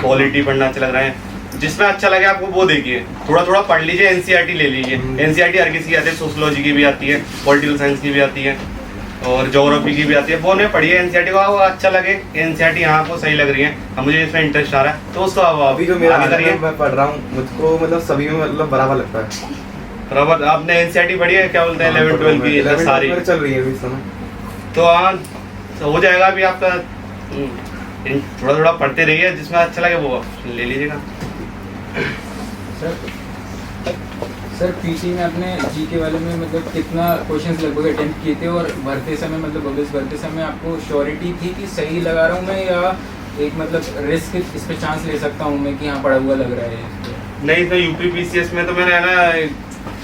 पॉलिटी पढ़ना अच्छा लग रहा है? जिसमें अच्छा लगे आपको वो देखिए, थोड़ा थोड़ा पढ़ लीजिए, एनसीईआरटी ले लीजिए। एनसीईआरटी हर किसी की आती है, सोशोलॉजी की भी आती है, पॉलिटिकल साइंस की भी आती है और ज्योग्राफी की भी आती है। वो नहीं पढ़िए एनसीईआरटी को, आपको अच्छा लगे एनसीईआरटी यहाँ आपको सही लग रही है, अब मुझे इसमें इंटरेस्ट आ रहा है तो उसको आप अभी जो मेरा आगे करिए। मैं पढ़ रहा हूँ, मुझको मतलब सभी में मतलब बराबर लगता है। बराबर आपने एनसीईआरटी पढ़ी है? क्या बोलते हैं 11 12 की ये सारी चल रही है अभी इस समय। तो हाँ तो हो जाएगा अभी आपका। थोड़ा थोड़ा पढ़ते रहिए, जिसमें अच्छा लगे वो ले लीजिएगा। सर पीसी में अपने जीके वाले में मतलब कितना क्वेश्चंस लगभग अटेम्प्ट किए थे, और भरते समय मतलब बबल्स भरते समय आपको श्योरिटी थी कि सही लगा रहा हूँ मैं, या एक मतलब रिस्क इस पे चांस ले सकता हूँ मैं कि हाँ पढ़ा हुआ लग रहा है? नहीं तो यूपी पीसीएस में तो मैंने है ना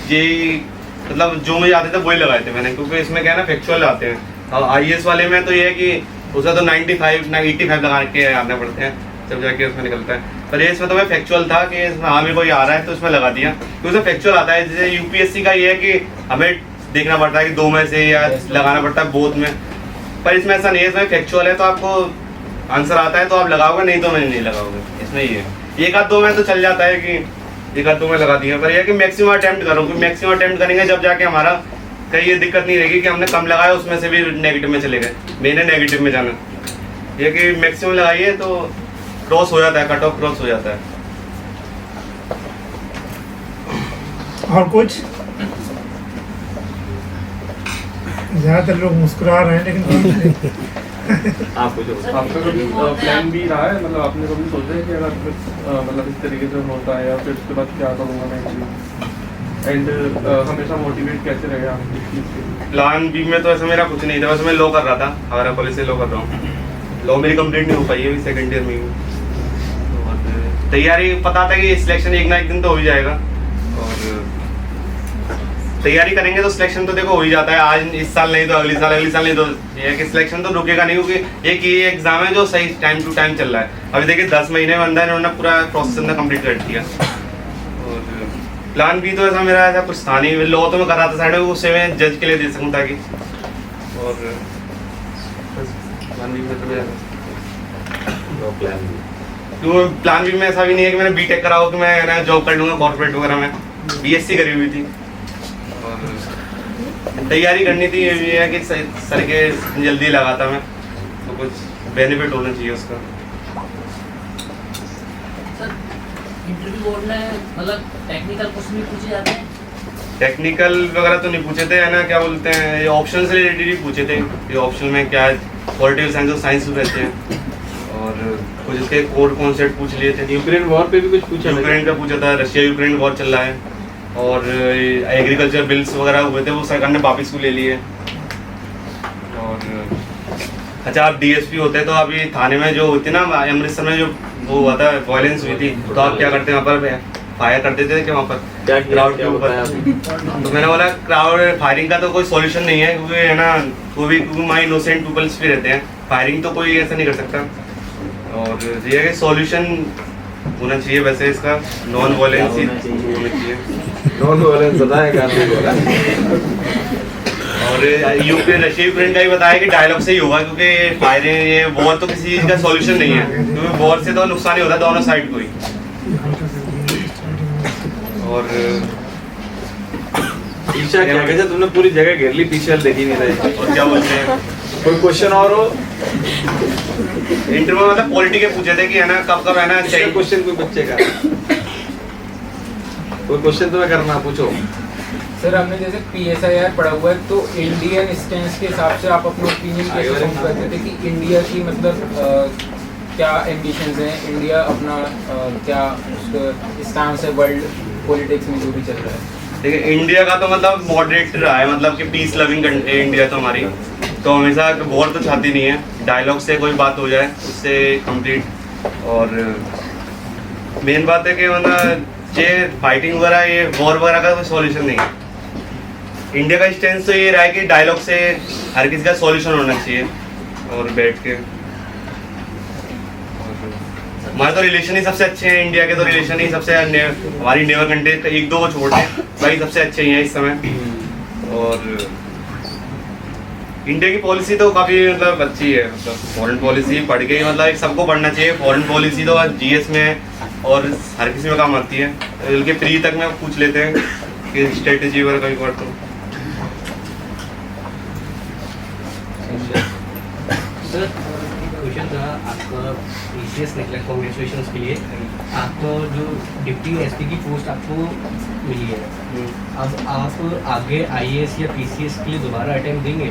यही मतलब जो मुझे आते थे वही लगाए थे मैंने, क्योंकि इसमें क्या है ना फैक्चुअल आते हैं। और आईएएस वाले में तो ये है कि उसका तो 95 ना 85 लगा के आने पड़ते हैं जब जाके उसमें निकलता है। पर ये इसमें तो मैं फैक्चुअल था कि इसमें हाँ मेरे को ये आ रहा है तो इसमें लगा दिया, क्योंकि उसमें फैक्चुअल आता है। जैसे यूपीएससी का ये है कि हमें देखना पड़ता है कि 2 में से या लगाना पड़ता है बोथ में, पर इसमें ऐसा नहीं है। इसमें फैक्चुअल है तो आपको आंसर आता है तो आप लगाओगे, नहीं तो मैं नहीं लगाओगे। इसमें ये है 1 आध 2 में तो चल जाता है कि 1 आध 2 में लगा दिया, पर यह कि मैक्सिमम अटेम्प्ट करो, क्योंकि मैक्सिमम अटेम्प्ट करेंगे जब जाके हमारा कहीं ये दिक्कत नहीं रहेगी कि हमने कम लगाया उसमें से भी नेगेटिव में चले गए, मैंने नेगेटिव में जाना। ये कि मैक्सिमम लगाइए तो क्रॉस हो जाता है, कट ऑफ क्रॉस हो जाता है। और कुछ? ज्यादातर लोग मुस्कुरा रहे हैं लेकिन आपको जो आपका कभी प्लान भी रहा है, मतलब आपने कभी सोचा है कि अगर मतलब इस तरीके से होता है या फिर उसके बाद क्या करूँगा मैं, एंड हमेशा मोटिवेट कैसे रहेगा आप इस चीज़ के? प्लान बी में तो ऐसा मेरा कुछ नहीं था, बस मैं लॉ कर रहा था, हमारा कॉलेज से लॉ कर रहा हूँ। लॉ मेरी कंप्लीट नहीं हो पाई है अभी, सेकंड ईयर में ही हूँ। और तैयारी पता था कि सिलेक्शन एक ना एक दिन तो हो ही जाएगा, और तैयारी करेंगे तो सिलेक्शन तो देखो हो ही जाता है। आज इस साल नहीं तो अगले साल नहीं तो ये है कि सिलेक्शन तो रुकेगा नहीं, क्योंकि एक ये एग्जाम है जो सही टाइम टू टाइम चल रहा है। अभी देखिए 10 महीने में अंदर इन्होंने पूरा प्रोसेस अंदर कंप्लीट कर दिया। और प्लान भी तो ऐसा मेरा ऐसा कुछ था नहीं, लॉ तो मैं कर रहा था साइड में, उससे मैं जज के लिए दे सकूँ ताकि। और प्लान बी में तो प्लान बी में ऐसा भी नहीं है कि मैंने बीटेक करा हो कि मैं ना जॉब कर लूँगा कॉर्पोरेट वगैरह में, बीएससी करी हुई थी और तैयारी करनी थी। ये है कि सर के जल्दी लगाता मैं, तो कुछ बेनिफिट होना चाहिए उसका। सर इंटरव्यू बोर्ड में मतलब टेक्निकल क्वेश्चन भी पूछे जाते हैं? टेक्निकल वगैरह तो नहीं पूछे थे, है ना, क्या बोलते हैं, ये ऑप्शन से रिलेटेड ही पूछे थे। ये ऑप्शन में क्या है, पॉलिटिकल साइंस और साइंस रहते हैं, और कुछ इसके कोर कॉन्सेप्ट पूछ लिए थे। यूक्रेन वॉर पे भी कुछ पूछा? यूक्रेन का पूछा था, रशिया यूक्रेन वॉर चल रहा है, और एग्रीकल्चर बिल्स वगैरह हुए थे वो सरकार ने वापस को ले लिए। और अच्छा आप डीएसपी होते तो अभी थाने में जो होती ना अमृतसर में जो वो हुआ था वायलेंस हुई थी, तो आप क्या करते हैं वहाँ पर फायर करते थे कि वहाँ पर क्राउड के ऊपर? तो मैंने बोला क्राउड फायरिंग का तो कोई सॉल्यूशन नहीं है, क्योंकि है ना क्योंकि वहाँ इनोसेंट पीपल्स भी रहते हैं, फायरिंग तो कोई ऐसा नहीं कर सकता। और ये है कि सॉल्यूशन होना चाहिए वैसे इसका, नॉन वायलेंस ही होना चाहिए। नॉन वायलेंस बताएगा और यूक्रेन रशिया यूक्रेन का ही बताया कि डायलॉग से ही होगा, क्योंकि फायरिंग ये वॉर तो किसी चीज़ का सॉल्यूशन नहीं है, क्योंकि वॉर से तो नुकसान ही होता है दोनों साइड को ही। और ईशा क्या कहते हैं, तुमने पूरी जगह घेर ली, पीछे वाले देख ही नहीं रहे। और क्या बोलते हैं, कोई क्वेश्चन और हो? इंटरव्यू मतलब पॉलिटी के पूछे थे कि है ना कब है ना चाहिए। क्वेश्चन कोई बच्चे का कोई क्वेश्चन तुम्हें करना, पूछो। सर हमने जैसे PSIR पढ़ा हुआ है, तो इंडियन स्टैंड के हिसाब से आप अपना ओपिनियन कैसे फॉर्म करते थे कि इंडिया की मतलब क्या एम्बिशंस हैं, इंडिया अपना क्या स्टांस है वर्ल्ड पॉलिटिक्स में जो भी चल रहा है? देखिए इंडिया का तो मतलब मॉडरेट रहा है, मतलब कि पीस लविंग कंट्री है इंडिया तो हमारी, तो हमेशा वॉर तो चाहती नहीं है, डायलॉग से कोई बात हो जाए उससे कंप्लीट। और मेन बात है कि मतलब ये फाइटिंग वगैरह ये वॉर वगैरह का कोई सॉल्यूशन नहीं है। इंडिया का स्टैंड तो ये रहा है कि डायलॉग से हर किसी का सॉल्यूशन होना चाहिए और बैठ के। हमारे तो रिलेशन ही सबसे अच्छे हैं, इंडिया के तो रिलेशन ही सबसे हमारी नेबर कंट्री एक दो को छोड़ दें भाई सबसे अच्छे ही हैं इस समय। और इंडिया की पॉलिसी तो काफ़ी मतलब अच्छी है, मतलब फॉरेन पॉलिसी पढ़ के मतलब एक सबको पढ़ना चाहिए। फॉरेन पॉलिसी तो जीएस में है और हर किसी में काम आती है, बल्कि प्री तक में पूछ लेते हैं कि स्ट्रेटेजी वगैरह कभी बार तो। सर क्वेश्चन था आपका पीसीएस निकला, कांग्रेचुलेशंस के लिए। आपको जो डिप्टी एसपी की पोस्ट आपको मिली है, अब आप आगे आईएएस या पीसीएस के लिए दोबारा अटेम्प्ट देंगे?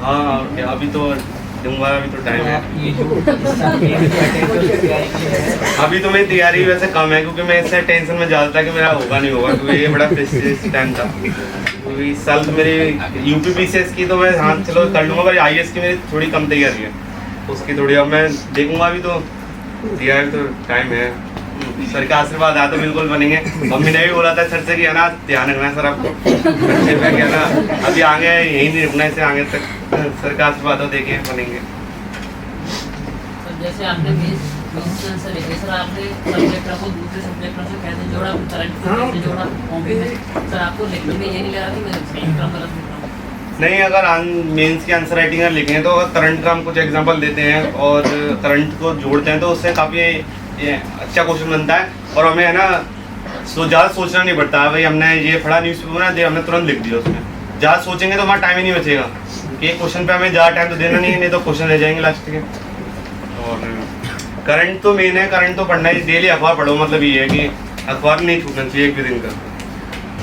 हाँ अभी तो दूंगा, अभी तो टाइम है। ये जो तैयारी की है अभी तो मेरी तैयारी वैसे कम है क्योंकि मैं इससे टेंशन में ज़्यादा था कि मेरा होगा नहीं होगा, क्योंकि ये बड़ा प्रेस्टिजियस टाइम था। क्योंकि इस साल तो मेरी यूपी पीसीएस की तो मैं हाँ चलो कर लूँगा, पर आईएएस की मेरी थोड़ी कम तैयारी है, उसकी थोड़ी अब मैं देखूँगा। अभी तो तैयारी तो टाइम है, सर का आशीर्वाद आया तो बिल्कुल बनेंगे। मम्मी ने भी बोला था सर से कि है ना ध्यान रखना है सर आपको, मैं क्या ना अभी आगे यहीं नहीं रुकना, इससे आगे तक सर का आशीर्वाद हो देखिए बनेंगे। सर जैसे आपने मेंस आंसर लिखे सर, आपने सब्जेक्ट को दूसरे सब्जेक्ट से कैसे जोड़ा, करंट कैसे जोड़ा कॉम्पी में? सर आपको लिखने में ये नहीं लगा कि मैं सही क्रम गलत लिख रहा हूँ? नहीं, अगर मेंस की आंसर राइटिंग अगर लिखें तो अगर करंट का हम कुछ एग्जांपल देते हैं और करंट को जोड़ते हैं तो उससे काफ़ी अच्छा क्वेश्चन बनता है और हमें है ना ज़्यादा सोचना नहीं पड़ता है। भाई हमने ये पढ़ा न्यूज़पेपर ना, हमने तुरंत लिख दिया उसमें। ज़्यादा सोचेंगे तो हमारा टाइम ही नहीं बचेगा कि एक क्वेश्चन पे हमें ज़्यादा टाइम तो देना नहीं तो क्वेश्चन रह जाएंगे लास्ट के। और करंट तो मेन है, करंट तो पढ़ना ही, डेली अखबार पढ़ो, मतलब ये है कि अखबार नहीं छूटना चाहिए एक भी दिन का।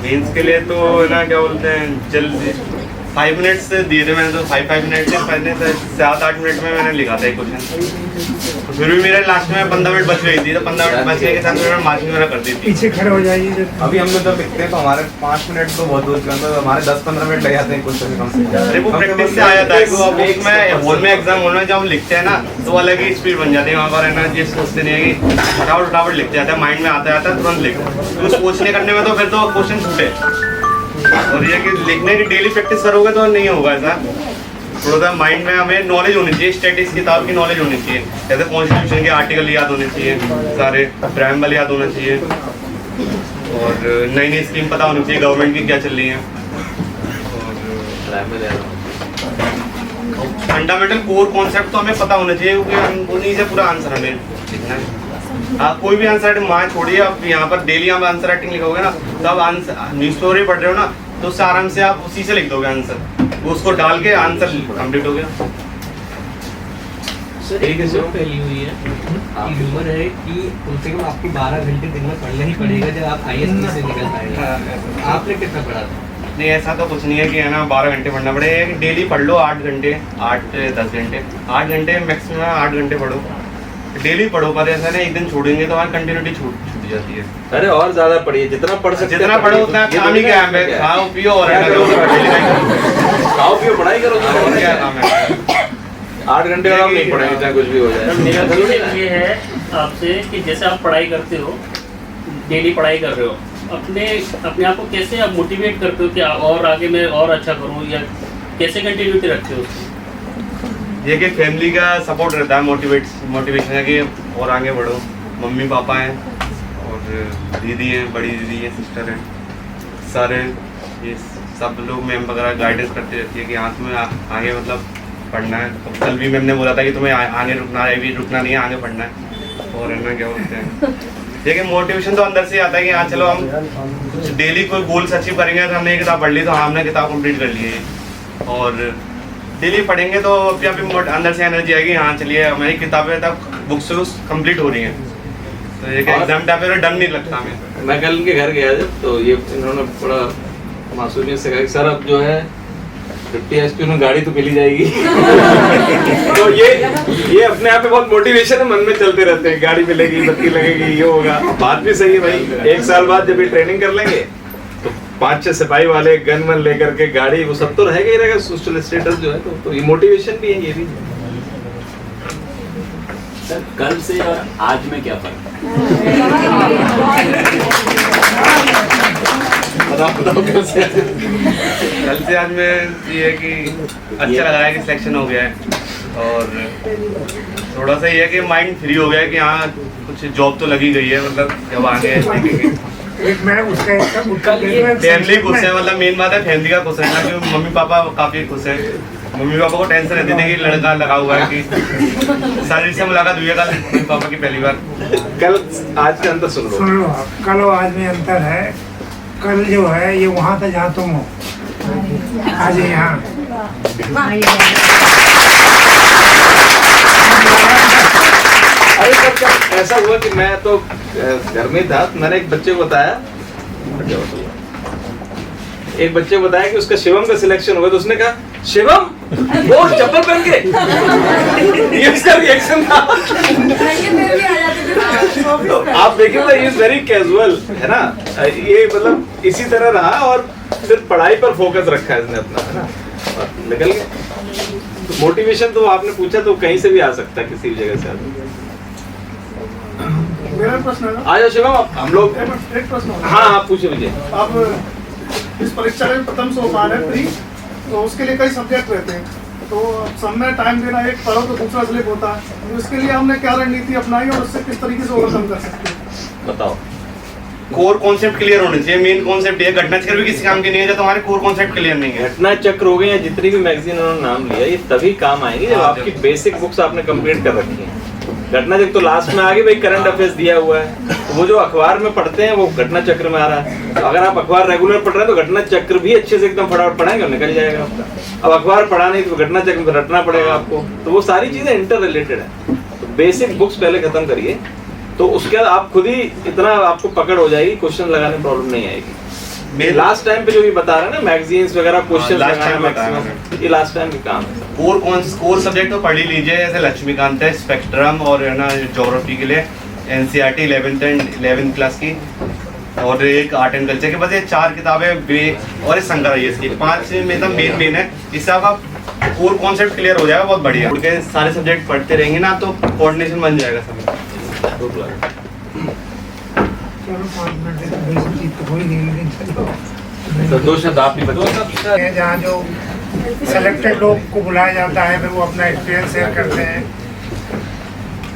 मेंस के लिए तो है ना क्या बोलते हैं जल्दी 5 मिनट्स दिए थे मैंने, तो 5 मिनट से पहले 7-8 मिनट में मैंने लिखा था एक क्वेश्चन। तो फिर भी मेरे लास्ट में 15 मिनट बच रही थी, तो 15 मिनट बचने के साथ मैंने मार्किंग वगैरह कर दी थी। पीछे खड़े हो जाइए। अभी हम लोग जब लिखते हैं तो हमारे 5 मिनट तो बहुत दूर के अंदर हमारे 10-15 मिनट लग जाते हैं क्वेश्चन कम से कम। अरे वो प्रैक्टिस से आ जाता है, तो अब उसमें हॉल में एग्जाम हॉल में जब हम लिखते हैं ना तो अलग ही स्पीड बन जाती है। वहाँ पर है ना ये सोचते नहीं है कि फटाफट लिखते जाता है, माइंड में आता है तुरंत लिखते। तो सोचने करने में तो फिर तो क्वेश्चन छूटे। और ये कि लिखने की डेली प्रैक्टिस करोगे तो नहीं होगा ऐसा। थोड़ा सा माइंड में हमें नॉलेज होनी चाहिए, स्टैटिक्स किताब की नॉलेज होनी चाहिए, जैसे कॉन्स्टिट्यूशन के आर्टिकल याद होने चाहिए, सारे प्रेम्बल याद होना चाहिए और नई नई स्कीम पता होनी चाहिए गवर्नमेंट की क्या चल रही है। और फंडामेंटल कोर कॉन्सेप्ट तो हमें पता होना चाहिए क्योंकि हम उन्हीं से पूरा आंसर हमें लिखना है। आप कोई भी आंसर राइटिंग वहाँ छोड़िए, आप यहाँ पर डेली आप आंसर राइटिंग लिखोगे ना तो आप आंसर न्यूज़पेपर ही पढ़ रहे हो ना तो उससे आराम से आप उसी से लिख दोगे आंसर, वो उसको डाल के आंसर कंप्लीट हो गया। सर एक जो फैली हुई है कि ह्यूमर है कि कम से कम आपको 12 घंटे दिन में पढ़ना ही पड़ेगा जब आप आईएएस से निकल पाएंगे। आपने कितना पढ़ा था? नहीं ऐसा तो कुछ नहीं है कि है ना 12 घंटे पढ़ना पड़ेगा, कि डेली पढ़ लो 8 घंटे, 8 से 10 घंटे, 8 घंटे मैक्सिमम 8 घंटे पढ़ो, डेली पढ़ो। पर ऐसा नहीं एक दिन छोड़ेंगे तो हमारी कंटिन्यूटी छूट जाती है। अरे और ज्यादा पढ़िए, जितना पढ़ सकते जितना पढ़ो उतना काम ही क्या है, खाओ पियो और खाओ पियो पढ़ाई करो, क्या काम है। 8 घंटे का आप नहीं पढ़ेंगे चाहे कुछ भी हो जाए। मेरा क्वेश्चन ये है आपसे कि जैसे आप पढ़ाई करते हो, डेली पढ़ाई कर रहे हो, अपने आप को कैसे आप मोटिवेट करते हो कि और आगे मैं और अच्छा करूं, या कैसे कंटिन्यूटी रखते हो उसकी? ये कि फैमिली का सपोर्ट रहता है, मोटिवेशन है कि और आगे बढ़ो। मम्मी पापा हैं और दीदी हैं, बड़ी दीदी है, सिस्टर हैं, सर हैं, ये सब लोग मैम वगैरह गाइडेंस करती रहती है कि हाँ तुम्हें आगे मतलब पढ़ना है। तो कल भी मैम ने बोला था कि तुम्हें आगे रुकना है, भी रुकना नहीं है, आगे पढ़ना है। और है ना क्या बोलते हैं देखिए मोटिवेशन तो अंदर से आता है कि हाँ चलो हम डेली कोई गोल्स अचीव करेंगे। तो हमने एक किताब पढ़ ली तो हमने किताब कंप्लीट कर ली है और डेली पढ़ेंगे तो अपने आप अंदर से एनर्जी आएगी, हाँ चलिए हमारी किताबें तक बुक्स कंप्लीट हो रही हैं। तो एक एग्जाम टाइम पे डर नहीं लगता हमें। मैं कल इनके घर गया जब तो ये इन्होंने बड़ा मासूमियत से कहा सर अब जो है 50 एसपी में गाड़ी तो मिली जाएगी। तो ये अपने आप में बहुत मोटिवेशन है, मन में चलते रहते हैं गाड़ी मिलेगी, बत्ती लगेगी, ये होगा। बात भी सही है भाई, 1 साल बाद जब ये ट्रेनिंग कर लेंगे तो 5-6 सिपाही वाले गन मन लेकर के गाड़ी, वो सब तो रहेगा ही रहेगा, सोशल स्टेटस जो है तो ये मोटिवेशन भी है। ये भी सर कल से और आज में क्या फर्क है? बताओ कल से आज में ये है कि अच्छा लगा है कि सिलेक्शन हो गया है और थोड़ा सा ये है कि माइंड फ्री हो गया कि हाँ कुछ जॉब तो लगी गई है, मतलब जब आगे देखेंगे। मैं उसका फैमिली खुश है, मतलब मेन बात है फैमिली का खुश है ना, कि मम्मी पापा काफ़ी खुश है। मम्मी पापा को टेंशन रहती थी कि लड़का लगा हुआ है, कि शादी से मुलाकात हुई है कल मम्मी पापा की पहली बार। कल आज के अंतर सुन लो आप, कल और आज में अंतर है। कल जो है ये वहाँ था जहाँ तुम हो, आज यहाँ। अरे सर ऐसा हुआ कि मैं तो घर में था, मैंने एक बच्चे को बताया कि उसका शिवम का सिलेक्शन हुआ, तो उसने कहा शिवम वो चप्पल पहन के, ये उसका रिएक्शन था। तो आप देखिए ना, इज वेरी कैजुअल है ना, ये मतलब इसी तरह रहा और सिर्फ पढ़ाई पर फोकस रखा है इसने अपना, है ना, और निकल गया। मोटिवेशन तो आपने पूछा तो कहीं से भी आ सकता है, किसी भी जगह से आ सकता है। मेरा प्रश्न है, आ जाओ शिवम, हम लोग एक प्रश्न होगा। हाँ हाँ पूछे मुझे। आप इस परीक्षा में प्रथम सोपान है प्री, तो उसके लिए कई सब्जेक्ट रहते हैं, तो सब में टाइम देना, एक पढ़ो तो दूसरा स्लिप होता है, तो इसके लिए हमने क्या रणनीति अपनाई और उससे किस तरीके से ओवरकम कर सकते हैं? बताओ। कोर कॉन्सेप्ट क्लियर होने चाहिए। मेन कॉन्सेप्ट ये, घटना चक्र भी किसी काम की नहीं है जब तुम्हारे कोर कॉन्सेप्ट क्लियर नहीं है। घटना चक्र हो गए या जितनी भी मैगजीन उन्होंने नाम लिया, ये तभी काम आएंगे जब आपकी बेसिक बुक्स आपने कंप्लीट कर रखी हैं। घटना चक्र तो लास्ट में आ गई भाई, करंट अफेयर्स दिया हुआ है, तो वो जो अखबार में पढ़ते हैं वो घटना चक्र में आ रहा है। तो अगर आप अखबार रेगुलर पढ़ रहे हैं तो घटना चक्र भी अच्छे से एकदम फटाफट पढ़ाएंगे और निकल जाएगा आपका। अब अखबार पढ़ा नहीं तो घटना चक्र में रटना पड़ेगा आपको, तो वो सारी चीजें इंटर रिलेटेड है। तो बेसिक बुक्स पहले खत्म करिए, तो उसके बाद आप खुद ही इतना आपको पकड़ हो जाएगी, क्वेश्चन लगाने में प्रॉब्लम नहीं आएगी। लास्ट टाइम पे जो ये बता रहे हैं ना, मैगजीन्स वगैरह क्वेश्चन लगाना मैक्सिमम, ये लास्ट टाइम का काम है। कोर सब्जेक्ट तो पढ़ ही लीजिए, जैसे लक्ष्मीकांत है, स्पेक्ट्रम और है ना ज्योग्राफी के लिए एनसीईआरटी 11th क्लास की, और एक आर्ट एंड कल्चर के बाद ये 4 किताबें बे और एक शंकर आईएएस की, 5 में एकदम मेन है। इससे आपका कोर कॉन्सेप्ट क्लियर हो जाएगा, बहुत बढ़िया। उनके सारे सब्जेक्ट पढ़ते रहेंगे ना तो कोऑर्डिनेशन बन जाएगा सब। जहाँ जो सेलेक्टेड लोग को बुलाया जाता है, फिर वो अपना एक्सपीरियंस शेयर करते हैं।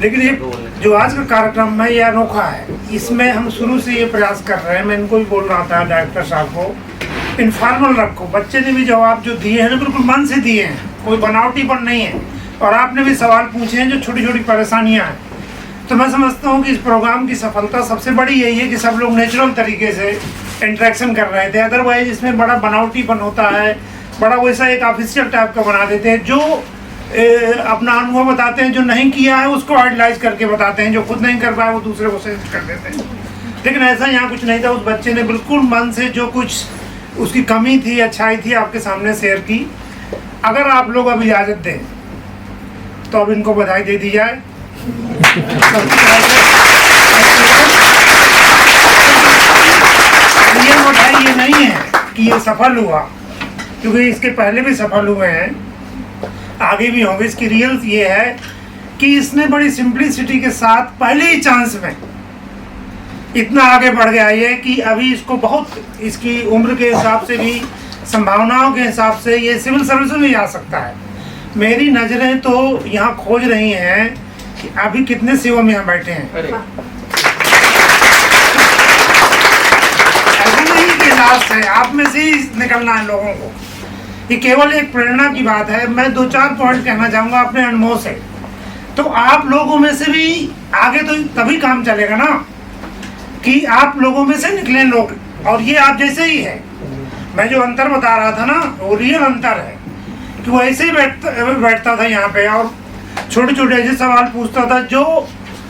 लेकिन ये जो आज का कार्यक्रम है ये अनोखा है, इसमें हम शुरू से ये प्रयास कर रहे हैं। मैं इनको भी बोल रहा था डायरेक्टर साहब को, इनफॉर्मल रखो। बच्चे ने भी जवाब जो दिए हैं ना बिल्कुल मन से दिए हैं, कोई बनावटीपन नहीं है, और आपने भी सवाल पूछे हैं जो छोटी छोटी परेशानियाँ हैं। तो मैं समझता हूँ कि इस प्रोग्राम की सफलता सबसे बड़ी यही है कि सब लोग नेचुरल तरीके से इंटरेक्शन कर रहे थे। अदरवाइज इसमें बड़ा बनावटीपन होता है, बड़ा वैसा एक ऑफिशियल टाइप का बना देते हैं, जो अपना अनुभव बताते हैं, जो नहीं किया है उसको आइडलाइज करके बताते हैं, जो खुद नहीं कर पाए वो दूसरे को सजेस्ट कर देते हैं। लेकिन ऐसा यहाँ कुछ नहीं था। उस बच्चे ने बिल्कुल मन से जो कुछ उसकी कमी थी, अच्छाई थी, आपके सामने शेयर की। अगर आप लोग अब इजाज़त दें तो अब इनको बधाई दे दी जाए। ये बधाई ये नहीं है कि ये सफल हुआ, क्योंकि इसके पहले भी सफल हुए हैं, आगे भी होंगे। इसकी रियल ये है कि इसने बड़ी सिंपलिसिटी के साथ पहले ही चांस में इतना आगे बढ़ गया ये कि अभी इसको बहुत, इसकी उम्र के हिसाब से भी, संभावनाओं के हिसाब से ये सिविल सर्विस में जा सकता है। मेरी नज़रें तो यहाँ खोज रही हैं कि अभी कितने शिवम यहाँ बैठे हैं। ऐसा नहीं कि लास्ट है, आप में से ही निकलना है लोगों को। ये केवल एक प्रेरणा की बात है। मैं 2-4 पॉइंट कहना चाहूँगा अपने अनुभव से। तो आप लोगों में से भी आगे तो तभी काम चलेगा ना कि आप लोगों में से निकले लोग, और ये आप जैसे ही है। मैं जो अंतर बता रहा था ना, वो रियल अंतर है कि वो ऐसे ही बैठता था यहाँ पे और छोटे छोटे ऐसे सवाल पूछता था जो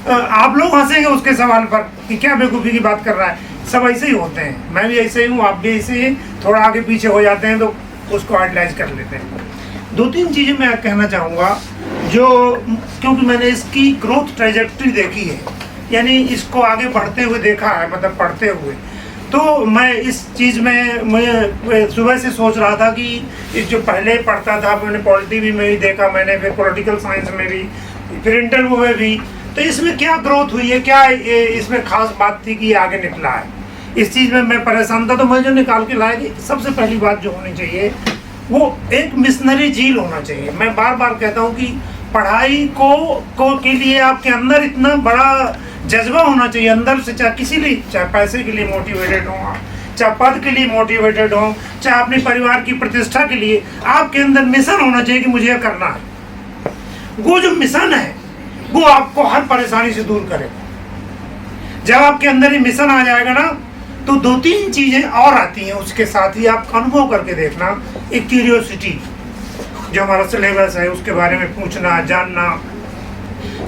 आप लोग हंसेंगे उसके सवाल पर कि क्या बेवकूफ़ी की बात कर रहा है। सब ऐसे ही होते हैं, मैं भी ऐसे ही हूँ, आप भी ऐसे ही। थोड़ा आगे पीछे हो जाते हैं तो उसको आइडलाइज कर लेते हैं। 2-3 चीज़ें मैं कहना चाहूँगा जो, क्योंकि मैंने इसकी ग्रोथ ट्रेजेक्ट्री देखी है, यानी इसको आगे बढ़ते हुए देखा है, मतलब पढ़ते हुए। तो मैं इस चीज़ में मैं सुबह से सोच रहा था कि इस जो पहले पढ़ता था, मैंने पॉलिटी भी में भी देखा, मैंने फिर पॉलिटिकल साइंस में भी, फिर इंटरव्यू में भी, तो इसमें क्या ग्रोथ हुई है, क्या इसमें खास बात थी कि ये आगे निकला है। इस चीज़ में मैं परेशान था। तो मैं जो निकाल के लाया कि सबसे पहली बात जो होनी चाहिए वो एक मिशनरी झील होना चाहिए। मैं बार बार कहता हूँ कि पढ़ाई को के लिए आपके अंदर इतना बड़ा जज्बा होना चाहिए अंदर से, चाहे किसी लिए, चाहे पैसे के लिए मोटिवेटेड हो आप, चाहे पद के लिए मोटिवेटेड हो, चाहे अपने परिवार की प्रतिष्ठा के लिए, आपके अंदर मिशन होना चाहिए कि मुझे यह करना है। वो जो मिशन है वो आपको हर परेशानी से दूर करेगा। जब आपके अंदर ये मिशन आ जाएगा ना, तो 2-3 चीजें और आती हैं उसके साथ ही, आप अनुभव करके देखना। एक क्यूरियोसिटी, जो हमारा सिलेबस है उसके बारे में पूछना, जानना,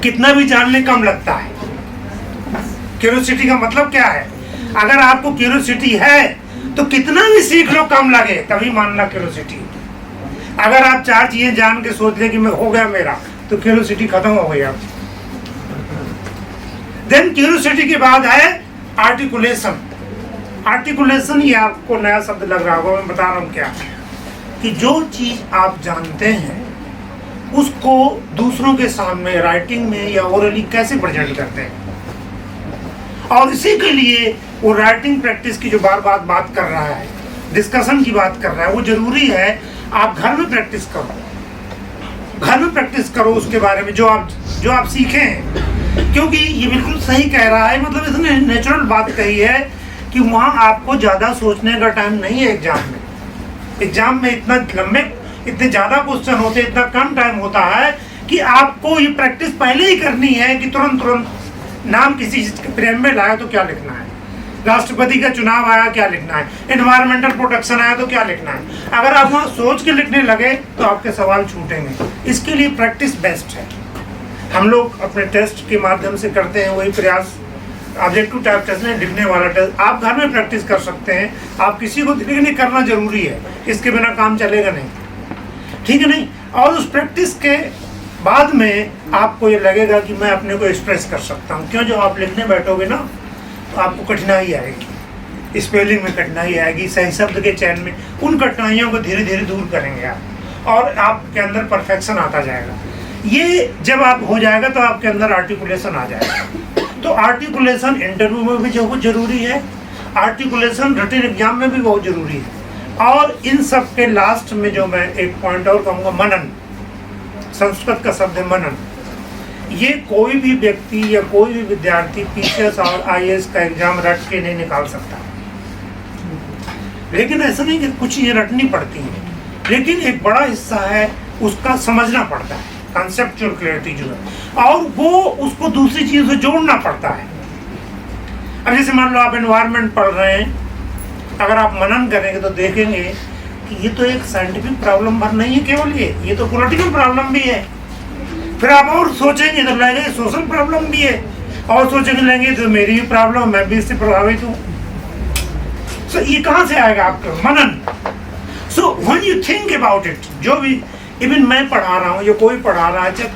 कितना भी जानने कम लगता है। क्यूरियोसिटी का मतलब क्या है? अगर आपको क्यूरियोसिटी है तो कितना भी सीख लो कम लगे, तभी मानना क्यूरियोसिटी। अगर आप 4 चीजें जान के सोच ले कि मैं हो गया मेरा, तो क्यूरियोसिटी खत्म हो गई आपकी। देन क्यूरियोसिटी के बाद है आर्टिकुलेशन। आर्टिकुलेशन, ये आपको नया शब्द लग रहा होगा, मैं बता रहा हूँ क्या, कि जो चीज आप जानते हैं उसको दूसरों के सामने राइटिंग में या ओरली कैसे प्रेजेंट करते हैं। और इसी के लिए वो राइटिंग प्रैक्टिस की जो बार बार बात कर रहा है, डिस्कशन की बात कर रहा है, वो जरूरी है। आप घर में प्रैक्टिस करो, घर में प्रैक्टिस करो उसके बारे में जो आप सीखे हैं, क्योंकि ये बिल्कुल सही कह रहा है। मतलब इसने नेचुरल बात कही है कि वहाँ आपको ज़्यादा सोचने का टाइम नहीं है। एग्जाम में इतने ज़्यादा क्वेश्चन होते, इतना कम टाइम होता है कि आपको ये प्रैक्टिस पहले ही करनी है कि तुरंत नाम किसी चीज़ के प्रेम्बल आया तो क्या लिखना है, राष्ट्रपति का चुनाव आया क्या लिखना है, एनवायरमेंटल प्रोटेक्शन आया तो क्या लिखना है। अगर आप वहाँ सोच के लिखने लगे तो आपके सवाल छूटेंगे। इसके लिए प्रैक्टिस बेस्ट है। हम लोग अपने टेस्ट के माध्यम से करते हैं वही प्रयास, ऑब्जेक्टिव टाइप टेस्ट नहीं, लिखने वाला टेस्ट। आप घर में प्रैक्टिस कर सकते हैं, आप किसी को लिखने करना जरूरी है, इसके बिना काम चलेगा नहीं, ठीक है नहीं। और उस प्रैक्टिस के बाद में आपको ये लगेगा कि मैं अपने को एक्सप्रेस कर सकता हूँ। क्यों, जो आप लिखने बैठोगे ना तो आपको कठिनाई आएगी, स्पेलिंग में कठिनाई आएगी, सही शब्द के चयन में। उन कठिनाइयों को धीरे धीरे दूर करेंगे आप और आपके अंदर परफेक्शन आता जाएगा। ये जब आप हो जाएगा तो आपके अंदर आर्टिकुलेशन आ जाएगा। तो आर्टिकुलेशन इंटरव्यू में भी जो जरूरी है, आर्टिकुलेशन रिटन एग्जाम में भी बहुत जरूरी है। और इन सब के लास्ट में जो मैं एक पॉइंट और कहूँगा, मनन। संस्कृत का शब्द है मनन। ये कोई भी व्यक्ति या कोई भी विद्यार्थी पीसीएस और आईएएस का एग्जाम रट के नहीं निकाल सकता। लेकिन ऐसा नहीं कि कुछ ये रटनी पड़ती है, लेकिन एक बड़ा हिस्सा है उसका समझना पड़ता है, कॉन्सेप्चुअल क्लैरिटी जो है, और वो उसको दूसरी चीज़ से जोड़ना पड़ता है। अब जैसे मान लो आप एनवायरनमेंट पढ़ रहे हैं, अगर आप मनन करेंगे तो देखेंगे कि ये तो एक साइंटिफिक प्रॉब्लम भर नहीं है केवल, ये तो पॉलिटिकल प्रॉब्लम भी है। फिर आप और सोचेंगे तो लगेगा सोशल प्रॉब्लम भी है, और सोचेंगे लेंगे तो मेरी भी प्रॉब्लम, मैं भी इससे प्रभावित हूँ। सो ये कहाँ से आएगा आपका मनन? So when you think about it, जो भी इवन मैं पढ़ा रहा हूँ या कोई पढ़ा रहा है, चाहे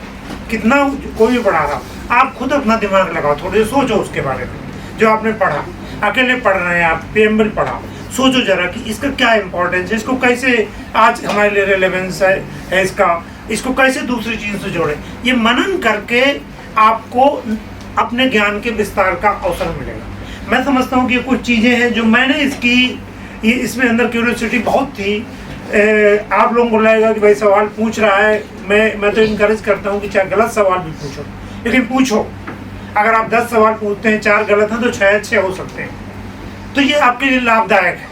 कितना कोई भी पढ़ा रहा हो, आप खुद अपना दिमाग लगाओ, थोड़े सोचो उसके बारे में जो आपने पढ़ा। अकेले पढ़ रहे हैं आप, प्रेम्बल पढ़ा, सोचो जरा कि इसका क्या इम्पोर्टेंस है, इसको कैसे आज हमारे लिए रेलेवेंस है इसको कैसे दूसरी चीज़ से जोड़े। ये मनन करके आपको अपने ज्ञान के विस्तार का अवसर मिलेगा। मैं समझता हूँ कि ये कुछ चीज़ें हैं जो मैंने इसमें अंदर क्यूरियोसिटी बहुत थी। आप लोगों को लगेगा कि भाई सवाल पूछ रहा है, मैं तो इनकरेज करता हूँ कि चाहे गलत सवाल भी पूछो, लेकिन पूछो। अगर आप 10 सवाल पूछते हैं, 4 गलत हैं तो 6 अच्छे हो सकते हैं। तो ये आपके लिए लाभदायक है।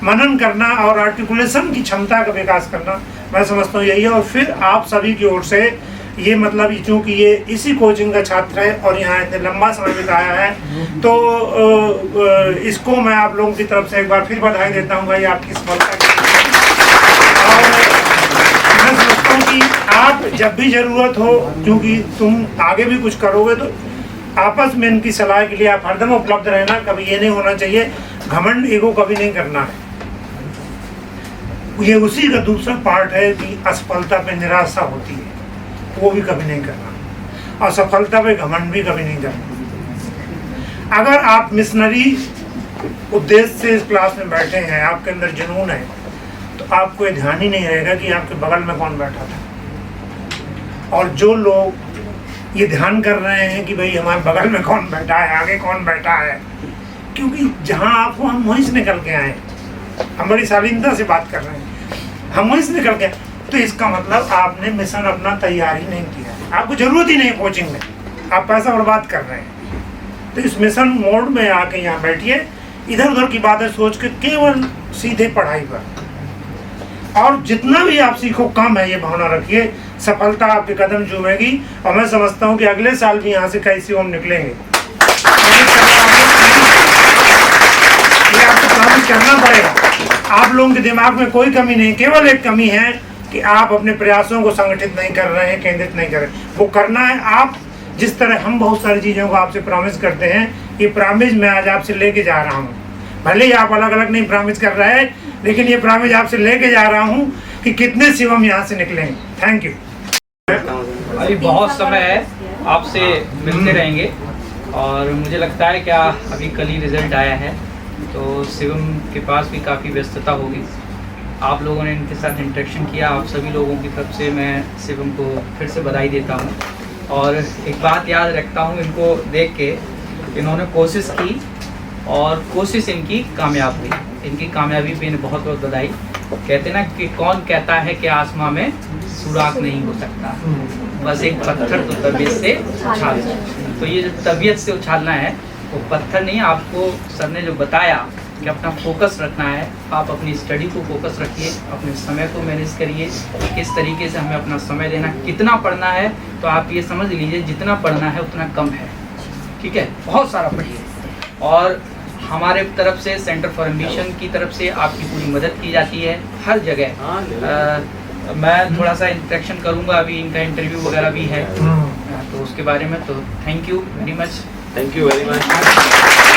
मनन करना और आर्टिकुलेशन की क्षमता का विकास करना, मैं समझता हूँ यही है। और फिर आप सभी की ओर से ये मतलब चूँकि ये इसी कोचिंग का छात्र है और यहाँ इतने लंबा समय बिताया है, तो इसको मैं आप लोगों की तरफ से एक बार फिर बधाई देता हूँ भाई आपकी सफलता की। और मैं समझता हूँ कि आप जब भी ज़रूरत हो, क्योंकि तुम आगे भी कुछ करोगे, तो आपस में इनकी सलाह के लिए आप हरदम उपलब्ध रहना। कभी ये नहीं होना चाहिए, घमंड ईगो कभी नहीं करना है। ये उसी का दूसरा पार्ट है कि असफलता पे निराशा होती है, वो भी कभी नहीं करना, और सफलता पे घमंड भी कभी नहीं करना। अगर आप मिशनरी उद्देश्य से इस क्लास में बैठे हैं, आपके अंदर जुनून है, तो आपको ये ध्यान ही नहीं रहेगा कि आपके बगल में कौन बैठा था। और जो लोग ये ध्यान कर रहे हैं कि भाई हमारे बगल में कौन बैठा है, आगे कौन बैठा है, क्योंकि जहाँ आप हो हम वहीं से निकल के आए। हम बड़ी शालीनता से बात कर रहे हैं, हम वहीं से निकल के, तो इसका मतलब आपने मिशन अपना तैयारी नहीं किया, आपको जरूरत ही नहीं कोचिंग में, आप पैसा बर्बाद कर रहे हैं। तो इस मिशन मोड में आके यहाँ बैठिए, इधर उधर की बातें सोच के केवल सीधे पढ़ाई पर, और जितना भी आप सीखो कम है, ये भावना रखिए, सफलता आपके कदम चूमेगी। और मैं समझता हूँ कि अगले साल भी यहाँ से कई शिवम निकलेंगे। ये आपको प्रॉमिस करना पड़ेगा। आप लोगों के दिमाग में कोई कमी नहीं, केवल एक कमी है कि आप अपने प्रयासों को संगठित नहीं कर रहे हैं, केंद्रित नहीं कर रहे हैं। वो करना है। आप जिस तरह हम बहुत सारी चीज़ों को आपसे प्रॉमिस करते हैं, ये प्रॉमिस मैं आज आपसे लेके जा रहा हूँ। भले ही आप अलग अलग नहीं प्रॉमिस कर रहे हैं, लेकिन ये प्रॉमिस आपसे लेके जा रहा हूँ कि कितने शिवम यहाँ से निकलेंगे। Thank you. अभी बहुत समय है, आपसे मिलते रहेंगे, और मुझे लगता है क्या अभी कल ही रिजल्ट आया है, तो शिवम के पास भी काफ़ी व्यस्तता होगी। आप लोगों ने इनके साथ इंटरेक्शन किया, आप सभी लोगों की तरफ से मैं शिवम को फिर से बधाई देता हूँ। और एक बात याद रखता हूँ, इनको देख के इन्होंने कोशिश की और कोशिश इनकी कामयाब हुई। इनकी कामयाबी पे इन्हें बहुत बहुत बधाई। कहते ना कि कौन कहता है कि आसमां में सुराख नहीं हो सकता, बस एक पत्थर तो तबीयत से उछालना। तो ये जो तबीयत से उछालना है वो पत्थर नहीं, आपको सर ने जो बताया कि अपना फोकस रखना है, आप अपनी स्टडी को फोकस रखिए, अपने समय को मैनेज करिए, किस तरीके से हमें अपना समय देना, कितना पढ़ना है तो आप ये समझ लीजिए जितना पढ़ना है उतना कम है, ठीक है, बहुत सारा पढ़िए। और हमारे तरफ से सेंटर फॉर एम्बिशन की तरफ से आपकी पूरी मदद की जाती है हर जगह। मैं थोड़ा सा इंटरेक्शन करूंगा, अभी इनका इंटरव्यू वगैरह भी है तो उसके बारे में। तो thank you very much. Thank you very much.